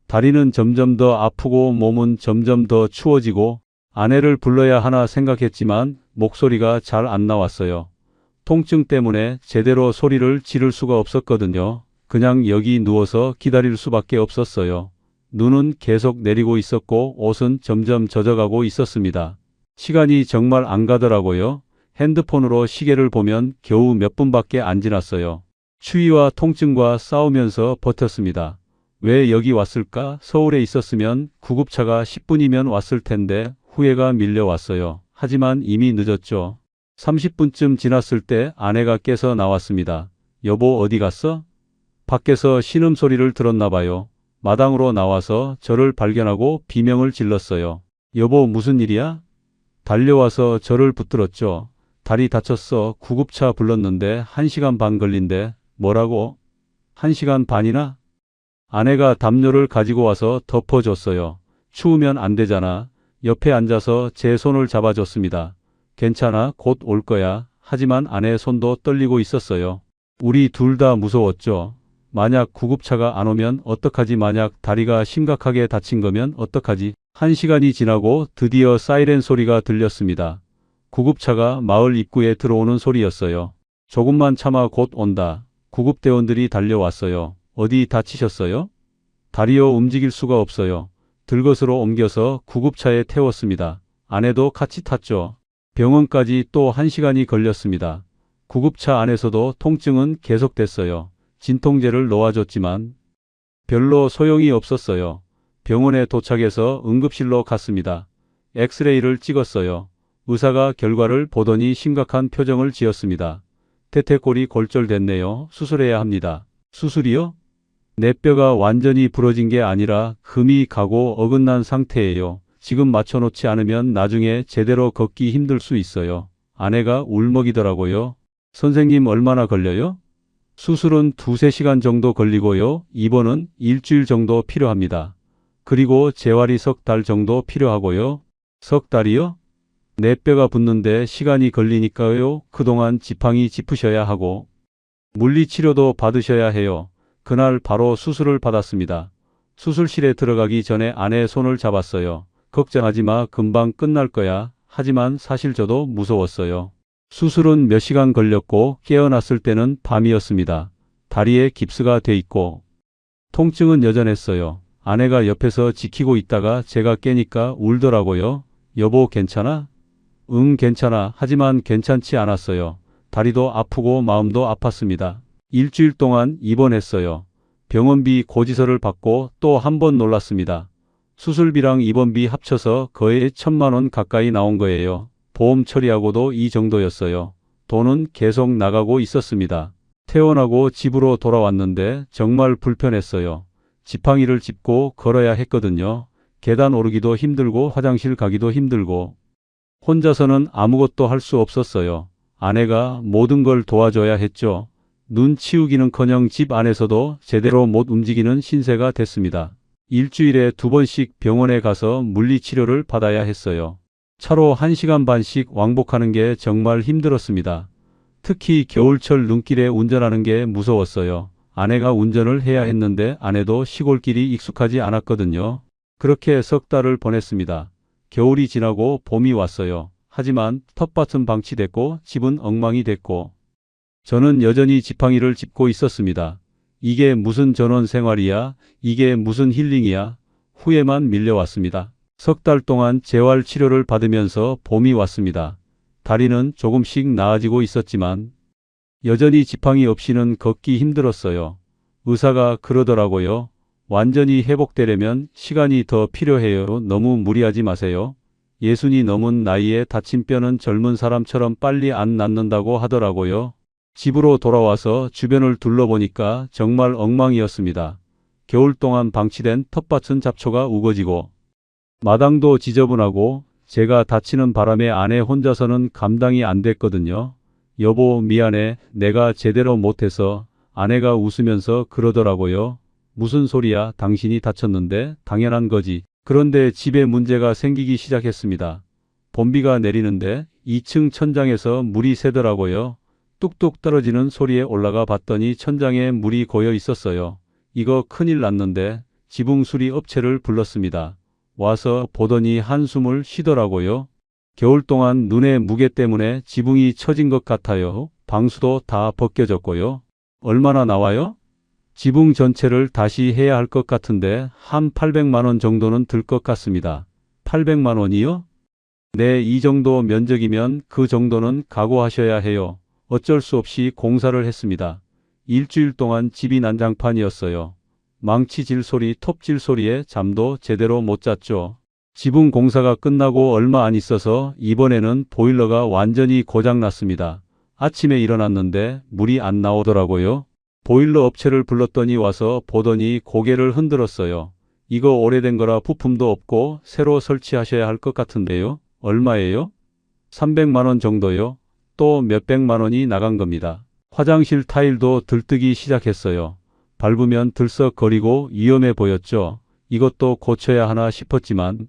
다리는 점점 더 아프고 몸은 점점 더 추워지고 아내를 불러야 하나 생각했지만 목소리가 잘 안 나왔어요. 통증 때문에 제대로 소리를 지를 수가 없었거든요. 그냥 여기 누워서 기다릴 수밖에 없었어요. 눈은 계속 내리고 있었고 옷은 점점 젖어가고 있었습니다. 시간이 정말 안 가더라고요. 핸드폰으로 시계를 보면 겨우 몇 분밖에 안 지났어요. 추위와 통증과 싸우면서 버텼습니다. 왜 여기 왔을까? 서울에 있었으면 구급차가 10분이면 왔을 텐데 후회가 밀려왔어요. 하지만 이미 늦었죠. 30분쯤 지났을 때 아내가 깨서 나왔습니다. 여보 어디 갔어? 밖에서 신음소리를 들었나 봐요. 마당으로 나와서 저를 발견하고 비명을 질렀어요. 여보 무슨 일이야? 달려와서 저를 붙들었죠. 다리 다쳤어. 구급차 불렀는데 1시간 반 걸린대. 뭐라고? 1시간 반이나? 아내가 담요를 가지고 와서 덮어줬어요. 추우면 안 되잖아. 옆에 앉아서 제 손을 잡아줬습니다. 괜찮아, 곧 올 거야. 하지만 아내 손도 떨리고 있었어요. 우리 둘 다 무서웠죠. 만약 구급차가 안 오면 어떡하지? 만약 다리가 심각하게 다친 거면 어떡하지? 1시간이 지나고 드디어 사이렌 소리가 들렸습니다. 구급차가 마을 입구에 들어오는 소리였어요. 조금만 참아 곧 온다. 구급대원들이 달려왔어요. 어디 다치셨어요? 다리요 움직일 수가 없어요. 들것으로 옮겨서 구급차에 태웠습니다. 아내도 같이 탔죠. 병원까지 또 1시간이 걸렸습니다. 구급차 안에서도 통증은 계속됐어요. 진통제를 놓아줬지만 별로 소용이 없었어요. 병원에 도착해서 응급실로 갔습니다. 엑스레이를 찍었어요. 의사가 결과를 보더니 심각한 표정을 지었습니다. 태태골이 골절됐네요. 수술해야 합니다. 수술이요? 내 뼈가 완전히 부러진 게 아니라 금이 가고 어긋난 상태예요. 지금 맞춰놓지 않으면 나중에 제대로 걷기 힘들 수 있어요. 아내가 울먹이더라고요. 선생님 얼마나 걸려요? 수술은 2~3시간 정도 걸리고요. 입원은 일주일 정도 필요합니다. 그리고 재활이 3달 정도 필요하고요. 3달이요? 내 뼈가 붙는데 시간이 걸리니까요. 그동안 지팡이 짚으셔야 하고 물리치료도 받으셔야 해요. 그날 바로 수술을 받았습니다. 수술실에 들어가기 전에 아내 손을 잡았어요. 걱정하지 마, 금방 끝날 거야. 하지만 사실 저도 무서웠어요. 수술은 몇 시간 걸렸고 깨어났을 때는 밤이었습니다. 다리에 깁스가 돼 있고 통증은 여전했어요. 아내가 옆에서 지키고 있다가 제가 깨니까 울더라고요. 여보 괜찮아? 응 괜찮아. 하지만 괜찮지 않았어요. 다리도 아프고 마음도 아팠습니다. 일주일 동안 입원했어요. 병원비 고지서를 받고 또 한 번 놀랐습니다. 수술비랑 입원비 합쳐서 거의 1,000만 원 가까이 나온 거예요. 보험 처리하고도 이 정도였어요. 돈은 계속 나가고 있었습니다. 퇴원하고 집으로 돌아왔는데 정말 불편했어요. 지팡이를 짚고 걸어야 했거든요. 계단 오르기도 힘들고 화장실 가기도 힘들고 혼자서는 아무것도 할 수 없었어요. 아내가 모든 걸 도와줘야 했죠. 눈 치우기는커녕 집 안에서도 제대로 못 움직이는 신세가 됐습니다. 일주일에 2번씩 병원에 가서 물리치료를 받아야 했어요. 차로 1시간 반씩 왕복하는 게 정말 힘들었습니다. 특히 겨울철 눈길에 운전하는 게 무서웠어요. 아내가 운전을 해야 했는데 아내도 시골길이 익숙하지 않았거든요. 그렇게 3달을 보냈습니다. 겨울이 지나고 봄이 왔어요. 하지만 텃밭은 방치됐고 집은 엉망이 됐고 저는 여전히 지팡이를 짚고 있었습니다. 이게 무슨 전원 생활이야? 이게 무슨 힐링이야? 후회만 밀려왔습니다. 3달 동안 재활 치료를 받으면서 봄이 왔습니다. 다리는 조금씩 나아지고 있었지만 여전히 지팡이 없이는 걷기 힘들었어요. 의사가 그러더라고요. 완전히 회복되려면 시간이 더 필요해요. 너무 무리하지 마세요. 60이 넘은 나이에 다친 뼈는 젊은 사람처럼 빨리 안 낫는다고 하더라고요. 집으로 돌아와서 주변을 둘러보니까 정말 엉망이었습니다. 겨울 동안 방치된 텃밭은 잡초가 우거지고 마당도 지저분하고 제가 다치는 바람에 아내 혼자서는 감당이 안 됐거든요. 여보 미안해. 내가 제대로 못해서. 아내가 웃으면서 그러더라고요. 무슨 소리야. 당신이 다쳤는데 당연한 거지. 그런데 집에 문제가 생기기 시작했습니다. 봄비가 내리는데 2층 천장에서 물이 새더라고요. 뚝뚝 떨어지는 소리에 올라가 봤더니 천장에 물이 고여 있었어요. 이거 큰일 났는데 지붕 수리 업체를 불렀습니다. 와서 보더니 한숨을 쉬더라고요. 겨울 동안 눈의 무게 때문에 지붕이 처진 것 같아요. 방수도 다 벗겨졌고요. 얼마나 나와요? 지붕 전체를 다시 해야 할 것 같은데 한 800만 원 정도는 들 것 같습니다. 800만 원이요? 네, 이 정도 면적이면 그 정도는 각오하셔야 해요. 어쩔 수 없이 공사를 했습니다. 일주일 동안 집이 난장판이었어요. 망치질 소리, 톱질 소리에 잠도 제대로 못 잤죠. 지붕 공사가 끝나고 얼마 안 있어서 이번에는 보일러가 완전히 고장났습니다. 아침에 일어났는데 물이 안 나오더라고요. 보일러 업체를 불렀더니 와서 보더니 고개를 흔들었어요. 이거 오래된 거라 부품도 없고 새로 설치하셔야 할 것 같은데요. 얼마예요? 300만 원 정도요. 또 몇백만 원이 나간 겁니다. 화장실 타일도 들뜨기 시작했어요. 밟으면 들썩거리고 위험해 보였죠. 이것도 고쳐야 하나 싶었지만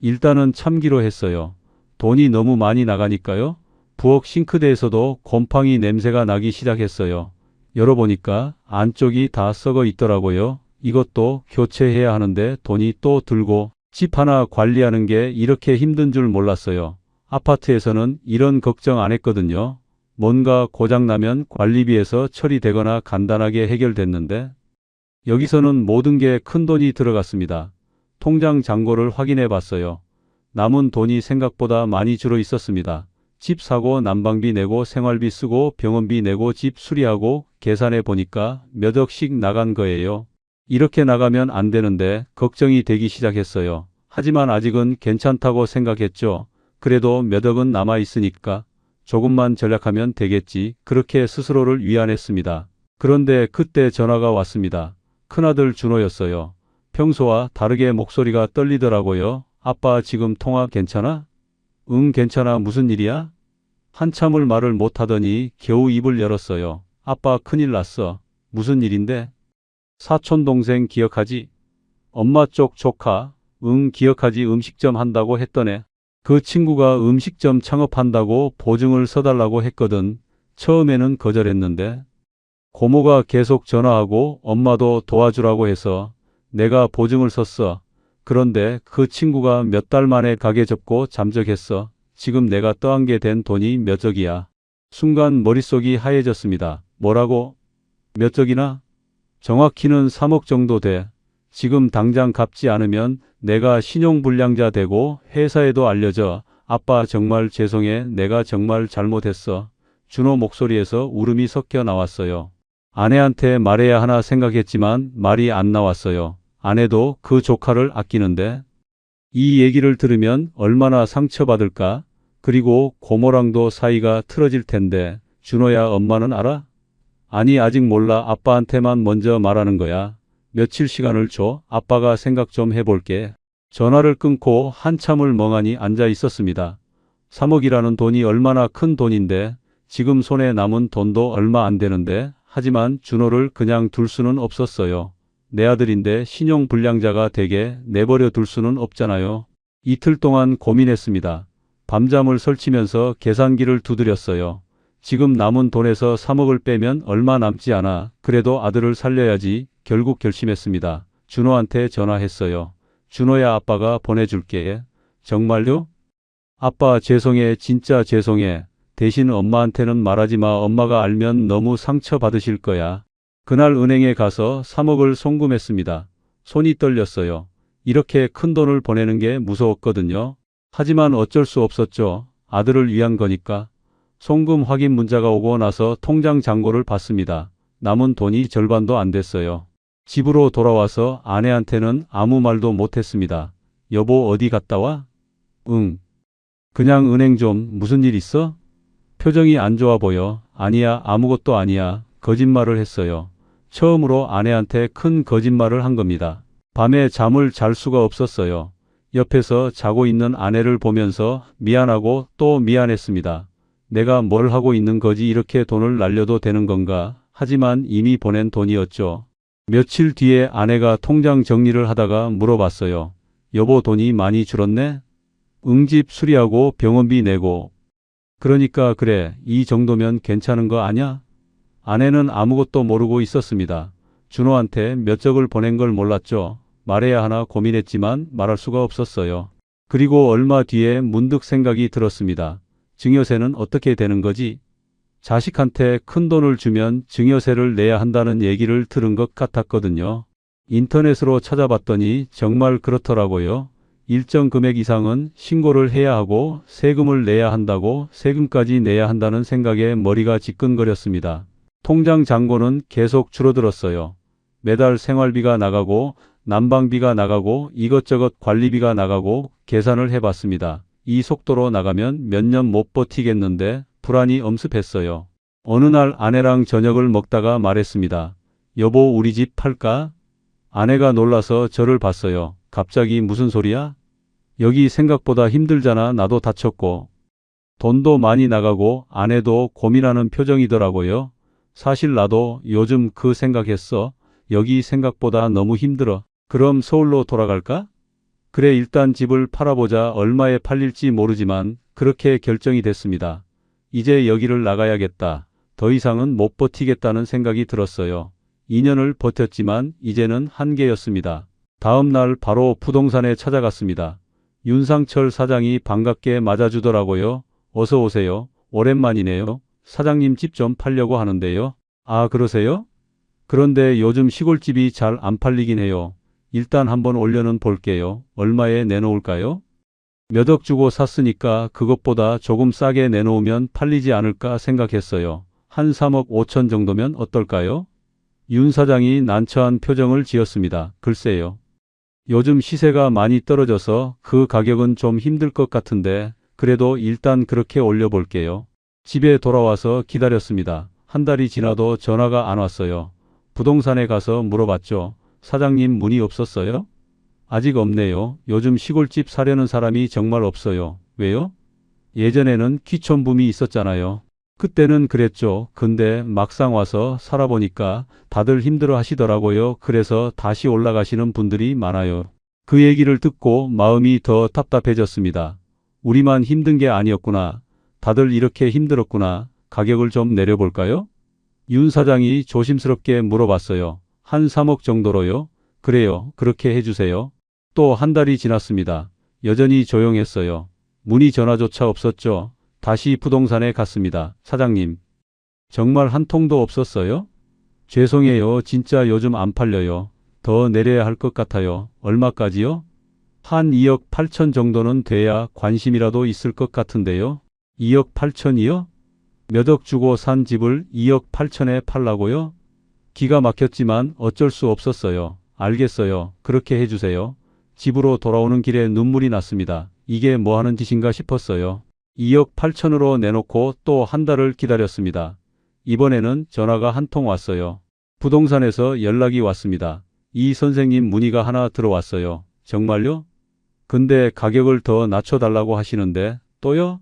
일단은 참기로 했어요. 돈이 너무 많이 나가니까요. 부엌 싱크대에서도 곰팡이 냄새가 나기 시작했어요. 열어보니까 안쪽이 다 썩어 있더라고요. 이것도 교체해야 하는데 돈이 또 들고 집 하나 관리하는 게 이렇게 힘든 줄 몰랐어요. 아파트에서는 이런 걱정 안 했거든요. 뭔가 고장나면 관리비에서 처리되거나 간단하게 해결됐는데 여기서는 모든 게 큰돈이 들어갔습니다. 통장 잔고를 확인해 봤어요. 남은 돈이 생각보다 많이 줄어 있었습니다. 집 사고 난방비 내고 생활비 쓰고 병원비 내고 집 수리하고 계산해 보니까 몇 억씩 나간 거예요. 이렇게 나가면 안 되는데 걱정이 되기 시작했어요. 하지만 아직은 괜찮다고 생각했죠. 그래도 몇 억은 남아 있으니까 조금만 절약하면 되겠지. 그렇게 스스로를 위안했습니다. 그런데 그때 전화가 왔습니다. 큰아들 준호였어요. 평소와 다르게 목소리가 떨리더라고요. 아빠 지금 통화 괜찮아? 응, 괜찮아. 무슨 일이야? 한참을 말을 못하더니 겨우 입을 열었어요. 아빠 큰일 났어. 무슨 일인데? 사촌 동생 기억하지? 엄마 쪽 조카. 응, 기억하지. 음식점 한다고 했더네. 그 친구가 음식점 창업한다고 보증을 서달라고 했거든. 처음에는 거절했는데 고모가 계속 전화하고 엄마도 도와주라고 해서 내가 보증을 섰어. 그런데 그 친구가 몇 달 만에 가게 접고 잠적했어. 지금 내가 떠안게 된 돈이 몇 억이야. 순간 머릿속이 하얘졌습니다. 뭐라고? 몇 억이나? 정확히는 3억 정도 돼. 지금 당장 갚지 않으면 내가 신용불량자 되고 회사에도 알려져. 아빠 정말 죄송해. 내가 정말 잘못했어. 준호 목소리에서 울음이 섞여 나왔어요. 아내한테 말해야 하나 생각했지만 말이 안 나왔어요. 아내도 그 조카를 아끼는데 이 얘기를 들으면 얼마나 상처받을까? 그리고 고모랑도 사이가 틀어질 텐데 준호야 엄마는 알아? 아니 아직 몰라. 아빠한테만 먼저 말하는 거야. 며칠 시간을 줘. 아빠가 생각 좀 해볼게. 전화를 끊고 한참을 멍하니 앉아 있었습니다. 3억이라는 돈이 얼마나 큰 돈인데 지금 손에 남은 돈도 얼마 안 되는데 하지만 준호를 그냥 둘 수는 없었어요. 내 아들인데 신용불량자가 되게 내버려 둘 수는 없잖아요. 이틀 동안 고민했습니다. 밤잠을 설치면서 계산기를 두드렸어요. 지금 남은 돈에서 3억을 빼면 얼마 남지 않아. 그래도 아들을 살려야지. 결국 결심했습니다. 준호한테 전화했어요. 준호야 아빠가 보내줄게. 정말요? 아빠 죄송해. 진짜 죄송해. 대신 엄마한테는 말하지 마. 엄마가 알면 너무 상처받으실 거야. 그날 은행에 가서 3억을 송금했습니다. 손이 떨렸어요. 이렇게 큰 돈을 보내는 게 무서웠거든요. 하지만 어쩔 수 없었죠. 아들을 위한 거니까. 송금 확인 문자가 오고 나서 통장 잔고를 봤습니다. 남은 돈이 절반도 안 됐어요. 집으로 돌아와서 아내한테는 아무 말도 못했습니다. 여보 어디 갔다 와? 응. 그냥 은행 좀. 무슨 일 있어? 표정이 안 좋아 보여. 아니야 아무것도 아니야. 거짓말을 했어요. 처음으로 아내한테 큰 거짓말을 한 겁니다. 밤에 잠을 잘 수가 없었어요. 옆에서 자고 있는 아내를 보면서 미안하고 또 미안했습니다. 내가 뭘 하고 있는 거지. 이렇게 돈을 날려도 되는 건가? 하지만 이미 보낸 돈이었죠. 며칠 뒤에 아내가 통장 정리를 하다가 물어봤어요. 여보 돈이 많이 줄었네? 집 수리하고 병원비 내고. 그러니까 그래. 이 정도면 괜찮은 거 아냐? 아내는 아무것도 모르고 있었습니다. 준호한테 몇 억을 보낸 걸 몰랐죠. 말해야 하나 고민했지만 말할 수가 없었어요. 그리고 얼마 뒤에 문득 생각이 들었습니다. 증여세는 어떻게 되는 거지? 자식한테 큰돈을 주면 증여세를 내야 한다는 얘기를 들은 것 같았거든요. 인터넷으로 찾아봤더니 정말 그렇더라고요. 일정 금액 이상은 신고를 해야 하고 세금을 내야 한다고 세금까지 내야 한다는 생각에 머리가 지끈거렸습니다. 통장 잔고는 계속 줄어들었어요. 매달 생활비가 나가고 난방비가 나가고 이것저것 관리비가 나가고 계산을 해봤습니다. 이 속도로 나가면 몇 년 못 버티겠는데 불안이 엄습했어요. 어느 날 아내랑 저녁을 먹다가 말했습니다. 여보, 우리 집 팔까? 아내가 놀라서 저를 봤어요. 갑자기 무슨 소리야? 여기 생각보다 힘들잖아. 나도 다쳤고. 돈도 많이 나가고. 아내도 고민하는 표정이더라고요. 사실 나도 요즘 그 생각했어. 여기 생각보다 너무 힘들어. 그럼 서울로 돌아갈까? 그래, 일단 집을 팔아보자. 얼마에 팔릴지 모르지만 그렇게 결정이 됐습니다. 이제 여기를 나가야겠다. 더 이상은 못 버티겠다는 생각이 들었어요. 2년을 버텼지만 이제는 한계였습니다. 다음 날 바로 부동산에 찾아갔습니다. 윤상철 사장이 반갑게 맞아주더라고요. 어서 오세요. 오랜만이네요. 사장님 집 좀 팔려고 하는데요. 아, 그러세요? 그런데 요즘 시골집이 잘 안 팔리긴 해요. 일단 한번 올려는 볼게요. 얼마에 내놓을까요? 몇 억 주고 샀으니까 그것보다 조금 싸게 내놓으면 팔리지 않을까 생각했어요. 한 3억 5천 정도면 어떨까요? 윤 사장이 난처한 표정을 지었습니다. 글쎄요. 요즘 시세가 많이 떨어져서 그 가격은 좀 힘들 것 같은데 그래도 일단 그렇게 올려볼게요. 집에 돌아와서 기다렸습니다. 한 달이 지나도 전화가 안 왔어요. 부동산에 가서 물어봤죠. 사장님 문의 없었어요? 아직 없네요. 요즘 시골집 사려는 사람이 정말 없어요. 왜요? 예전에는 귀촌붐이 있었잖아요. 그때는 그랬죠. 근데 막상 와서 살아보니까 다들 힘들어 하시더라고요. 그래서 다시 올라가시는 분들이 많아요. 그 얘기를 듣고 마음이 더 답답해졌습니다. 우리만 힘든 게 아니었구나. 다들 이렇게 힘들었구나. 가격을 좀 내려볼까요? 윤 사장이 조심스럽게 물어봤어요. 한 3억 정도로요? 그래요. 그렇게 해주세요. 또 한 달이 지났습니다. 여전히 조용했어요. 문의 전화조차 없었죠. 다시 부동산에 갔습니다. 사장님, 정말 한 통도 없었어요? 죄송해요. 진짜 요즘 안 팔려요. 더 내려야 할 것 같아요. 얼마까지요? 한 2억 8천 정도는 돼야 관심이라도 있을 것 같은데요. 2억 8천이요? 몇 억 주고 산 집을 2억 8천에 팔라고요? 기가 막혔지만 어쩔 수 없었어요. 알겠어요. 그렇게 해주세요. 집으로 돌아오는 길에 눈물이 났습니다. 이게 뭐 하는 짓인가 싶었어요. 2억 8천으로 내놓고 또 한 달을 기다렸습니다. 이번에는 전화가 한 통 왔어요. 부동산에서 연락이 왔습니다. 이 선생님 문의가 하나 들어왔어요. 정말요? 근데 가격을 더 낮춰달라고 하시는데 또요?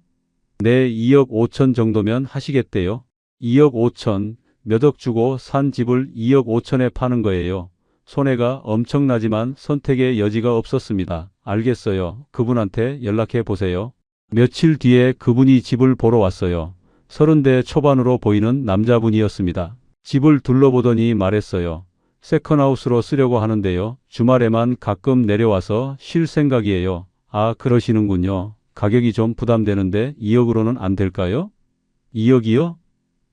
네, 2억 5천 정도면 하시겠대요. 2억 5천, 몇 억 주고 산 집을 2억 5천에 파는 거예요. 손해가 엄청나지만 선택의 여지가 없었습니다. 알겠어요. 그분한테 연락해 보세요. 며칠 뒤에 그분이 집을 보러 왔어요. 30대 초반으로 보이는 남자분이었습니다. 집을 둘러보더니 말했어요. 세컨하우스로 쓰려고 하는데요. 주말에만 가끔 내려와서 쉴 생각이에요. 아, 그러시는군요. 가격이 좀 부담되는데 2억으로는 안 될까요? 2억이요?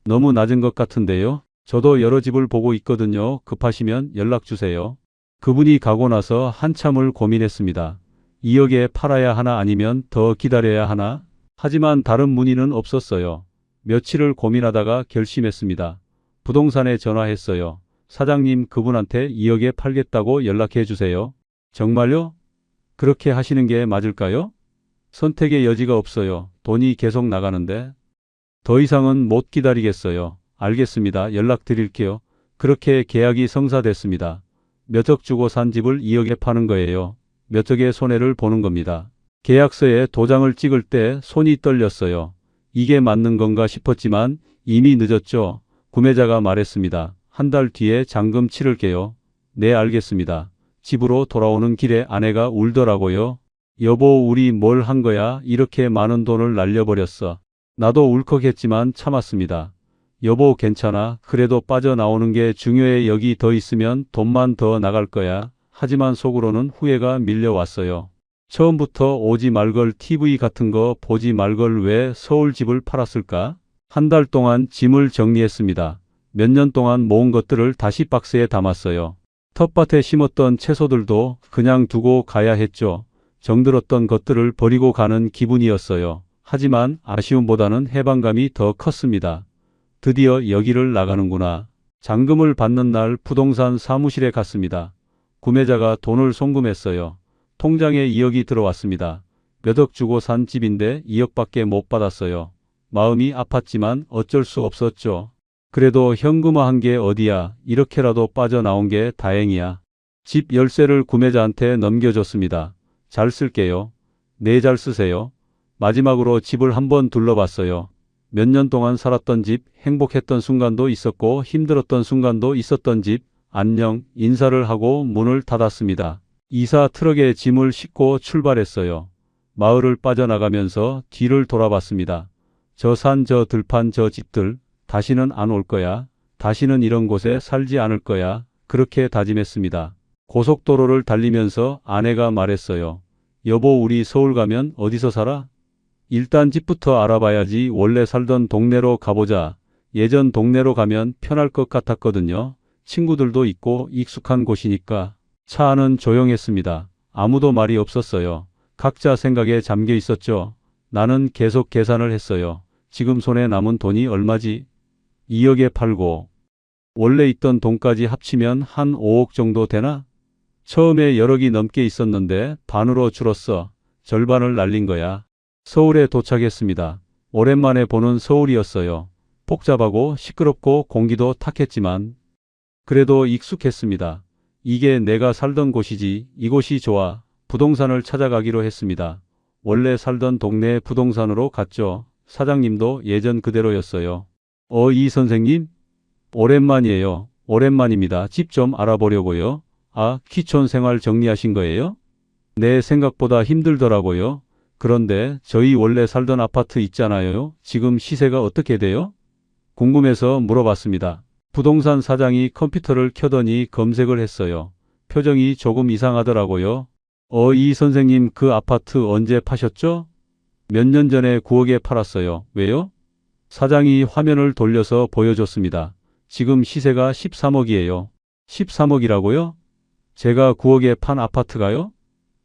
너무 낮은 것 같은데요. 저도 여러 집을 보고 있거든요. 급하시면 연락 주세요. 그분이 가고 나서 한참을 고민했습니다. 2억에 팔아야 하나 아니면 더 기다려야 하나? 하지만 다른 문의는 없었어요. 며칠을 고민하다가 결심했습니다. 부동산에 전화했어요. 사장님, 그분한테 2억에 팔겠다고 연락해 주세요. 정말요? 그렇게 하시는 게 맞을까요? 선택의 여지가 없어요. 돈이 계속 나가는데. 더 이상은 못 기다리겠어요. 알겠습니다. 연락드릴게요. 그렇게 계약이 성사됐습니다. 몇 억 주고 산 집을 2억에 파는 거예요. 몇 억의 손해를 보는 겁니다. 계약서에 도장을 찍을 때 손이 떨렸어요. 이게 맞는 건가 싶었지만 이미 늦었죠. 구매자가 말했습니다. 한 달 뒤에 잔금 치를게요. 네, 알겠습니다. 집으로 돌아오는 길에 아내가 울더라고요. 여보, 우리 뭘 한 거야? 이렇게 많은 돈을 날려버렸어. 나도 울컥했지만 참았습니다. 여보, 괜찮아. 그래도 빠져나오는 게 중요해. 여기 더 있으면 돈만 더 나갈 거야. 하지만 속으로는 후회가 밀려왔어요. 처음부터 오지 말걸, TV 같은 거 보지 말걸, 왜 서울 집을 팔았을까? 한 달 동안 짐을 정리했습니다. 몇 년 동안 모은 것들을 다시 박스에 담았어요. 텃밭에 심었던 채소들도 그냥 두고 가야 했죠. 정들었던 것들을 버리고 가는 기분이었어요. 하지만 아쉬움보다는 해방감이 더 컸습니다. 드디어 여기를 나가는구나. 잔금을 받는 날 부동산 사무실에 갔습니다. 구매자가 돈을 송금했어요. 통장에 2억이 들어왔습니다. 몇 억 주고 산 집인데 2억밖에 못 받았어요. 마음이 아팠지만 어쩔 수 없었죠. 그래도 현금화한 게 어디야. 이렇게라도 빠져나온 게 다행이야. 집 열쇠를 구매자한테 넘겨줬습니다. 잘 쓸게요. 네, 잘 쓰세요. 마지막으로 집을 한번 둘러봤어요. 몇 년 동안 살았던 집, 행복했던 순간도 있었고 힘들었던 순간도 있었던 집, 안녕, 인사를 하고 문을 닫았습니다. 이사 트럭에 짐을 싣고 출발했어요. 마을을 빠져나가면서 뒤를 돌아봤습니다. 저 산, 저 들판, 저 집들, 다시는 안 올 거야. 다시는 이런 곳에 살지 않을 거야. 그렇게 다짐했습니다. 고속도로를 달리면서 아내가 말했어요. 여보, 우리 서울 가면 어디서 살아? 일단 집부터 알아봐야지. 원래 살던 동네로 가보자. 예전 동네로 가면 편할 것 같았거든요. 친구들도 있고 익숙한 곳이니까. 차 안은 조용했습니다. 아무도 말이 없었어요. 각자 생각에 잠겨 있었죠. 나는 계속 계산을 했어요. 지금 손에 남은 돈이 얼마지? 2억에 팔고 원래 있던 돈까지 합치면 한 5억 정도 되나? 처음에 여억이 넘게 있었는데 반으로 줄었어. 절반을 날린 거야. 서울에 도착했습니다. 오랜만에 보는 서울이었어요. 복잡하고 시끄럽고 공기도 탁했지만 그래도 익숙했습니다. 이게 내가 살던 곳이지. 이곳이 좋아. 부동산을 찾아가기로 했습니다. 원래 살던 동네 부동산으로 갔죠. 사장님도 예전 그대로였어요. 이 선생님? 오랜만이에요. 오랜만입니다. 집 좀 알아보려고요. 아, 키촌 생활 정리하신 거예요? 네, 생각보다 힘들더라고요. 그런데 저희 원래 살던 아파트 있잖아요. 지금 시세가 어떻게 돼요? 궁금해서 물어봤습니다. 부동산 사장이 컴퓨터를 켜더니 검색을 했어요. 표정이 조금 이상하더라고요. 이 선생님, 그 아파트 언제 파셨죠? 몇 년 전에 9억에 팔았어요. 왜요? 사장이 화면을 돌려서 보여줬습니다. 지금 시세가 13억이에요. 13억이라고요? 제가 9억에 판 아파트가요?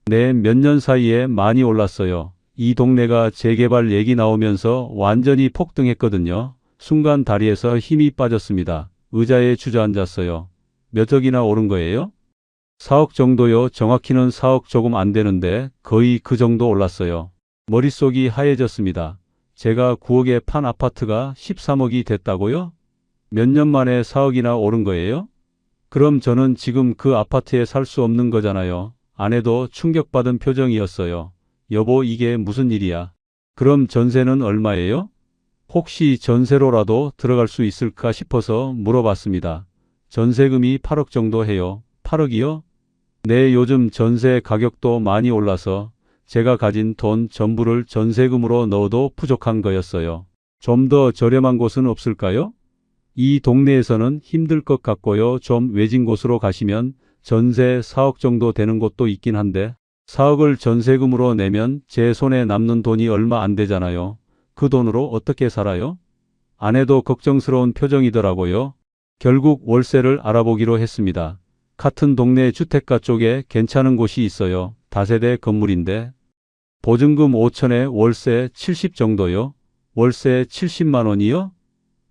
네, 몇 년 사이에 많이 올랐어요. 이 동네가 재개발 얘기 나오면서 완전히 폭등했거든요. 순간 다리에서 힘이 빠졌습니다. 의자에 주저앉았어요. 몇 억이나 오른 거예요? 4억 정도요. 정확히는 4억 조금 안 되는데 거의 그 정도 올랐어요. 머릿속이 하얘졌습니다. 제가 9억에 판 아파트가 13억이 됐다고요? 몇 년 만에 4억이나 오른 거예요? 그럼 저는 지금 그 아파트에 살 수 없는 거잖아요. 아내도 충격받은 표정이었어요. 여보, 이게 무슨 일이야? 그럼 전세는 얼마예요? 혹시 전세로라도 들어갈 수 있을까 싶어서 물어봤습니다. 전세금이 8억 정도 해요. 8억이요? 네, 요즘 전세 가격도 많이 올라서 제가 가진 돈 전부를 전세금으로 넣어도 부족한 거였어요. 좀 더 저렴한 곳은 없을까요? 이 동네에서는 힘들 것 같고요. 좀 외진 곳으로 가시면 전세 4억 정도 되는 곳도 있긴 한데 4억을 전세금으로 내면 제 손에 남는 돈이 얼마 안 되잖아요. 그 돈으로 어떻게 살아요? 아내도 걱정스러운 표정이더라고요. 결국 월세를 알아보기로 했습니다. 같은 동네 주택가 쪽에 괜찮은 곳이 있어요. 다세대 건물인데 보증금 5천에 월세 70 정도요. 월세 70만 원이요?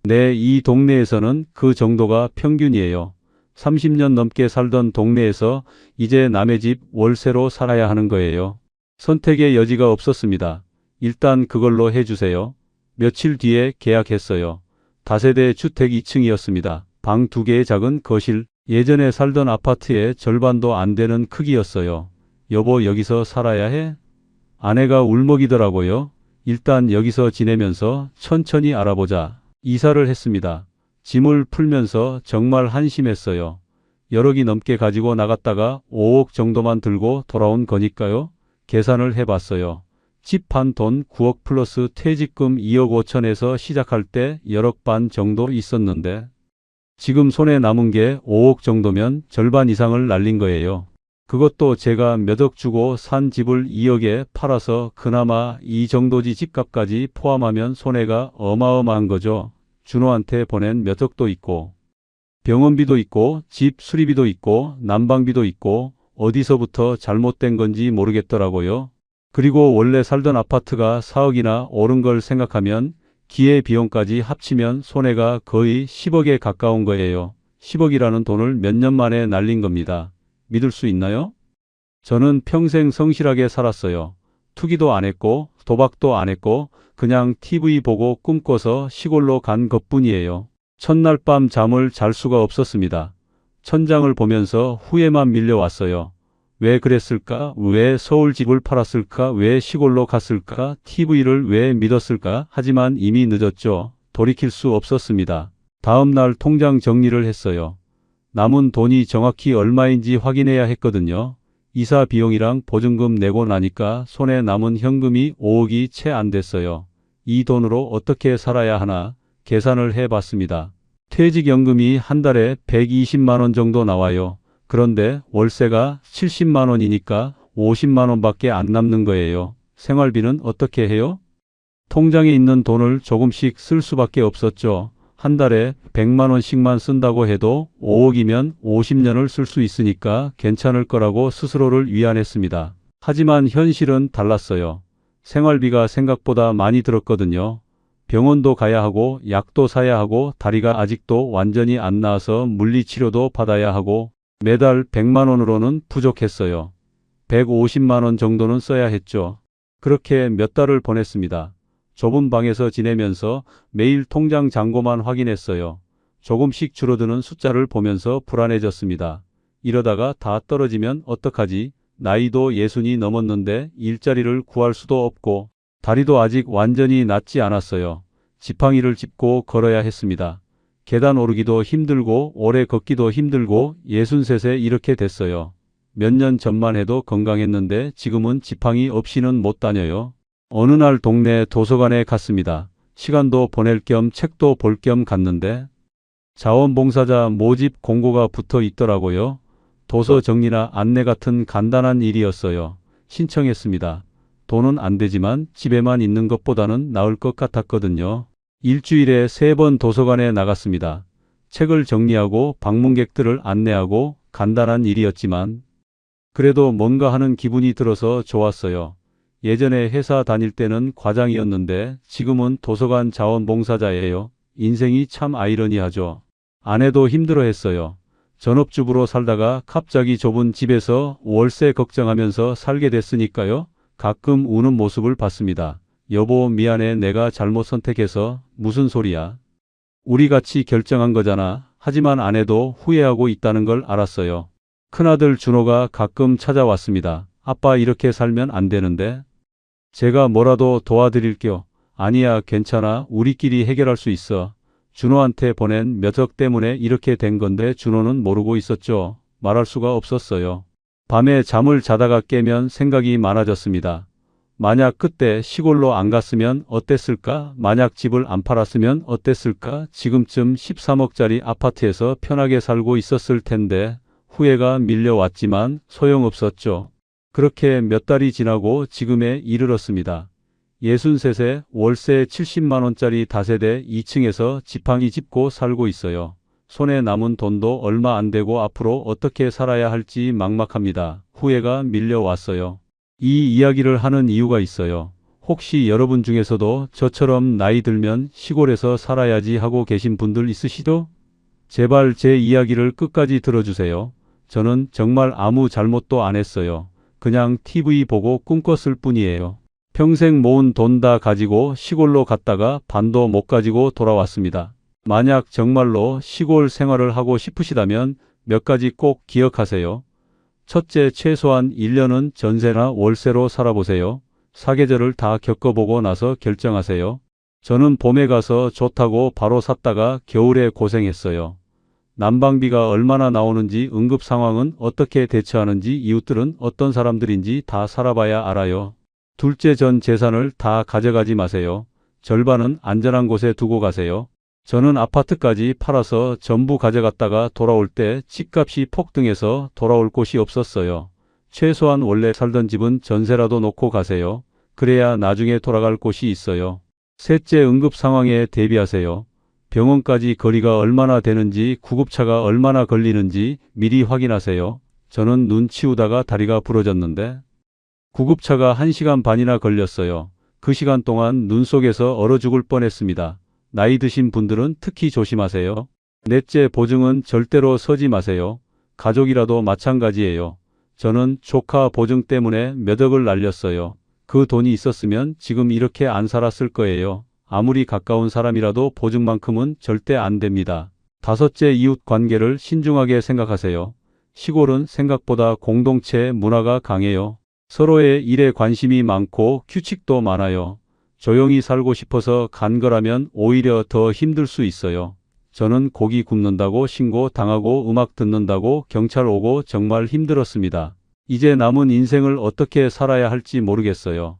네, 이 동네에서는 그 정도가 평균이에요. 30년 넘게 살던 동네에서 이제 남의 집 월세로 살아야 하는 거예요. 선택의 여지가 없었습니다. 일단 그걸로 해주세요. 며칠 뒤에 계약했어요. 다세대 주택 2층이었습니다. 방 2개의 작은 거실, 예전에 살던 아파트의 절반도 안 되는 크기였어요. 여보, 여기서 살아야 해? 아내가 울먹이더라고요. 일단 여기서 지내면서 천천히 알아보자. 이사를 했습니다. 짐을 풀면서 정말 한심했어요. 여억이 넘게 가지고 나갔다가 5억 정도만 들고 돌아온 거니까요. 계산을 해봤어요. 집 판 돈 9억 플러스 퇴직금 2억 5천에서 시작할 때 1억 반 정도 있었는데 지금 손에 남은 게 5억 정도면 절반 이상을 날린 거예요. 그것도 제가 몇 억 주고 산 집을 2억에 팔아서 그나마 이 정도지 집값까지 포함하면 손해가 어마어마한 거죠. 준호한테 보낸 몇 억도 있고 병원비도 있고 집 수리비도 있고 난방비도 있고 어디서부터 잘못된 건지 모르겠더라고요. 그리고 원래 살던 아파트가 4억이나 오른 걸 생각하면 기회비용까지 합치면 손해가 거의 10억에 가까운 거예요. 10억이라는 돈을 몇 년 만에 날린 겁니다. 믿을 수 있나요? 저는 평생 성실하게 살았어요. 투기도 안 했고 도박도 안 했고 그냥 TV 보고 꿈꿔서 시골로 간 것뿐이에요. 첫날 밤 잠을 잘 수가 없었습니다. 천장을 보면서 후회만 밀려왔어요. 왜 그랬을까? 왜 서울 집을 팔았을까? 왜 시골로 갔을까? TV를 왜 믿었을까? 하지만 이미 늦었죠. 돌이킬 수 없었습니다. 다음 날 통장 정리를 했어요. 남은 돈이 정확히 얼마인지 확인해야 했거든요. 이사 비용이랑 보증금 내고 나니까 손에 남은 현금이 5억이 채 안 됐어요. 이 돈으로 어떻게 살아야 하나 계산을 해봤습니다. 퇴직연금이 한 달에 120만 원 정도 나와요. 그런데 월세가 70만 원이니까 50만 원밖에 안 남는 거예요. 생활비는 어떻게 해요? 통장에 있는 돈을 조금씩 쓸 수밖에 없었죠. 한 달에 100만 원씩만 쓴다고 해도 5억이면 50년을 쓸 수 있으니까 괜찮을 거라고 스스로를 위안했습니다. 하지만 현실은 달랐어요. 생활비가 생각보다 많이 들었거든요. 병원도 가야 하고 약도 사야 하고 다리가 아직도 완전히 안 나아서 물리치료도 받아야 하고 매달 100만 원으로는 부족했어요. 150만 원 정도는 써야 했죠. 그렇게 몇 달을 보냈습니다. 좁은 방에서 지내면서 매일 통장 잔고만 확인했어요. 조금씩 줄어드는 숫자를 보면서 불안해졌습니다. 이러다가 다 떨어지면 어떡하지? 나이도 60이 넘었는데 일자리를 구할 수도 없고 다리도 아직 완전히 낫지 않았어요. 지팡이를 짚고 걸어야 했습니다. 계단 오르기도 힘들고 오래 걷기도 힘들고 63세 이렇게 됐어요. 몇 년 전만 해도 건강했는데 지금은 지팡이 없이는 못 다녀요. 어느 날 동네 도서관에 갔습니다. 시간도 보낼 겸 책도 볼 겸 갔는데 자원봉사자 모집 공고가 붙어 있더라고요. 도서 정리나 안내 같은 간단한 일이었어요. 신청했습니다. 돈은 안 되지만 집에만 있는 것보다는 나을 것 같았거든요. 일주일에 3번 도서관에 나갔습니다. 책을 정리하고 방문객들을 안내하고 간단한 일이었지만 그래도 뭔가 하는 기분이 들어서 좋았어요. 예전에 회사 다닐 때는 과장이었는데 지금은 도서관 자원봉사자예요. 인생이 참 아이러니하죠. 아내도 힘들어했어요. 전업주부로 살다가 갑자기 좁은 집에서 월세 걱정하면서 살게 됐으니까요. 가끔 우는 모습을 봤습니다. 여보 미안해 내가 잘못 선택해서. 무슨 소리야. 우리 같이 결정한 거잖아. 하지만 아내도 후회하고 있다는 걸 알았어요. 큰아들 준호가 가끔 찾아왔습니다. 아빠 이렇게 살면 안 되는데. 제가 뭐라도 도와드릴게요. 아니야 괜찮아. 우리끼리 해결할 수 있어. 준호한테 보낸 몇 억 때문에 이렇게 된 건데 준호는 모르고 있었죠. 말할 수가 없었어요. 밤에 잠을 자다가 깨면 생각이 많아졌습니다. 만약 그때 시골로 안 갔으면 어땠을까? 만약 집을 안 팔았으면 어땠을까? 지금쯤 13억짜리 아파트에서 편하게 살고 있었을 텐데 후회가 밀려왔지만 소용없었죠. 그렇게 몇 달이 지나고 지금에 이르렀습니다. 63세 월세 70만 원짜리 다세대 2층에서 지팡이 짚고 살고 있어요. 손에 남은 돈도 얼마 안 되고 앞으로 어떻게 살아야 할지 막막합니다. 후회가 밀려왔어요. 이 이야기를 하는 이유가 있어요. 혹시 여러분 중에서도 저처럼 나이 들면 시골에서 살아야지 하고 계신 분들 있으시죠? 제발 제 이야기를 끝까지 들어주세요. 저는 정말 아무 잘못도 안 했어요. 그냥 TV 보고 꿈꿨을 뿐이에요. 평생 모은 돈 다 가지고 시골로 갔다가 반도 못 가지고 돌아왔습니다. 만약 정말로 시골 생활을 하고 싶으시다면 몇 가지 꼭 기억하세요. 첫째, 최소한 1년은 전세나 월세로 살아보세요. 사계절을 다 겪어보고 나서 결정하세요. 저는 봄에 가서 좋다고 바로 샀다가 겨울에 고생했어요. 난방비가 얼마나 나오는지, 응급 상황은 어떻게 대처하는지, 이웃들은 어떤 사람들인지 다 살아봐야 알아요. 둘째, 전 재산을 다 가져가지 마세요. 절반은 안전한 곳에 두고 가세요. 저는 아파트까지 팔아서 전부 가져갔다가 돌아올 때 집값이 폭등해서 돌아올 곳이 없었어요. 최소한 원래 살던 집은 전세라도 놓고 가세요. 그래야 나중에 돌아갈 곳이 있어요. 셋째, 응급 상황에 대비하세요. 병원까지 거리가 얼마나 되는지, 구급차가 얼마나 걸리는지 미리 확인하세요. 저는 눈 치우다가 다리가 부러졌는데 구급차가 1시간 반이나 걸렸어요. 그 시간 동안 눈 속에서 얼어 죽을 뻔했습니다. 나이 드신 분들은 특히 조심하세요. 넷째, 보증은 절대로 서지 마세요. 가족이라도 마찬가지예요. 저는 조카 보증 때문에 몇 억을 날렸어요. 그 돈이 있었으면 지금 이렇게 안 살았을 거예요. 아무리 가까운 사람이라도 보증만큼은 절대 안 됩니다. 다섯째, 이웃 관계를 신중하게 생각하세요. 시골은 생각보다 공동체 문화가 강해요. 서로의 일에 관심이 많고 규칙도 많아요. 조용히 살고 싶어서 간 거라면 오히려 더 힘들 수 있어요. 저는 고기 굽는다고 신고당하고 음악 듣는다고 경찰 오고 정말 힘들었습니다. 이제 남은 인생을 어떻게 살아야 할지 모르겠어요.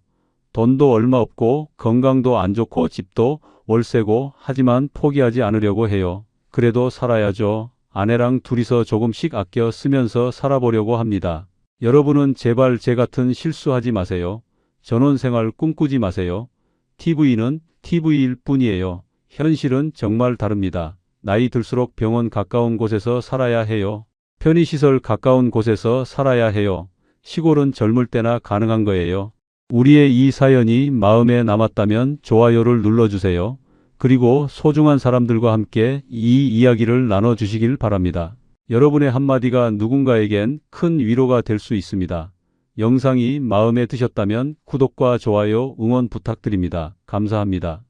돈도 얼마 없고 건강도 안 좋고 집도 월세고 하지만 포기하지 않으려고 해요. 그래도 살아야죠. 아내랑 둘이서 조금씩 아껴 쓰면서 살아보려고 합니다. 여러분은 제발 제 같은 실수하지 마세요. 전원생활 꿈꾸지 마세요. TV는 TV일 뿐이에요. 현실은 정말 다릅니다. 나이 들수록 병원 가까운 곳에서 살아야 해요. 편의시설 가까운 곳에서 살아야 해요. 시골은 젊을 때나 가능한 거예요. 우리의 이 사연이 마음에 남았다면 좋아요를 눌러주세요. 그리고 소중한 사람들과 함께 이 이야기를 나눠주시길 바랍니다. 여러분의 한마디가 누군가에겐 큰 위로가 될 수 있습니다. 영상이 마음에 드셨다면 구독과 좋아요, 응원 부탁드립니다. 감사합니다.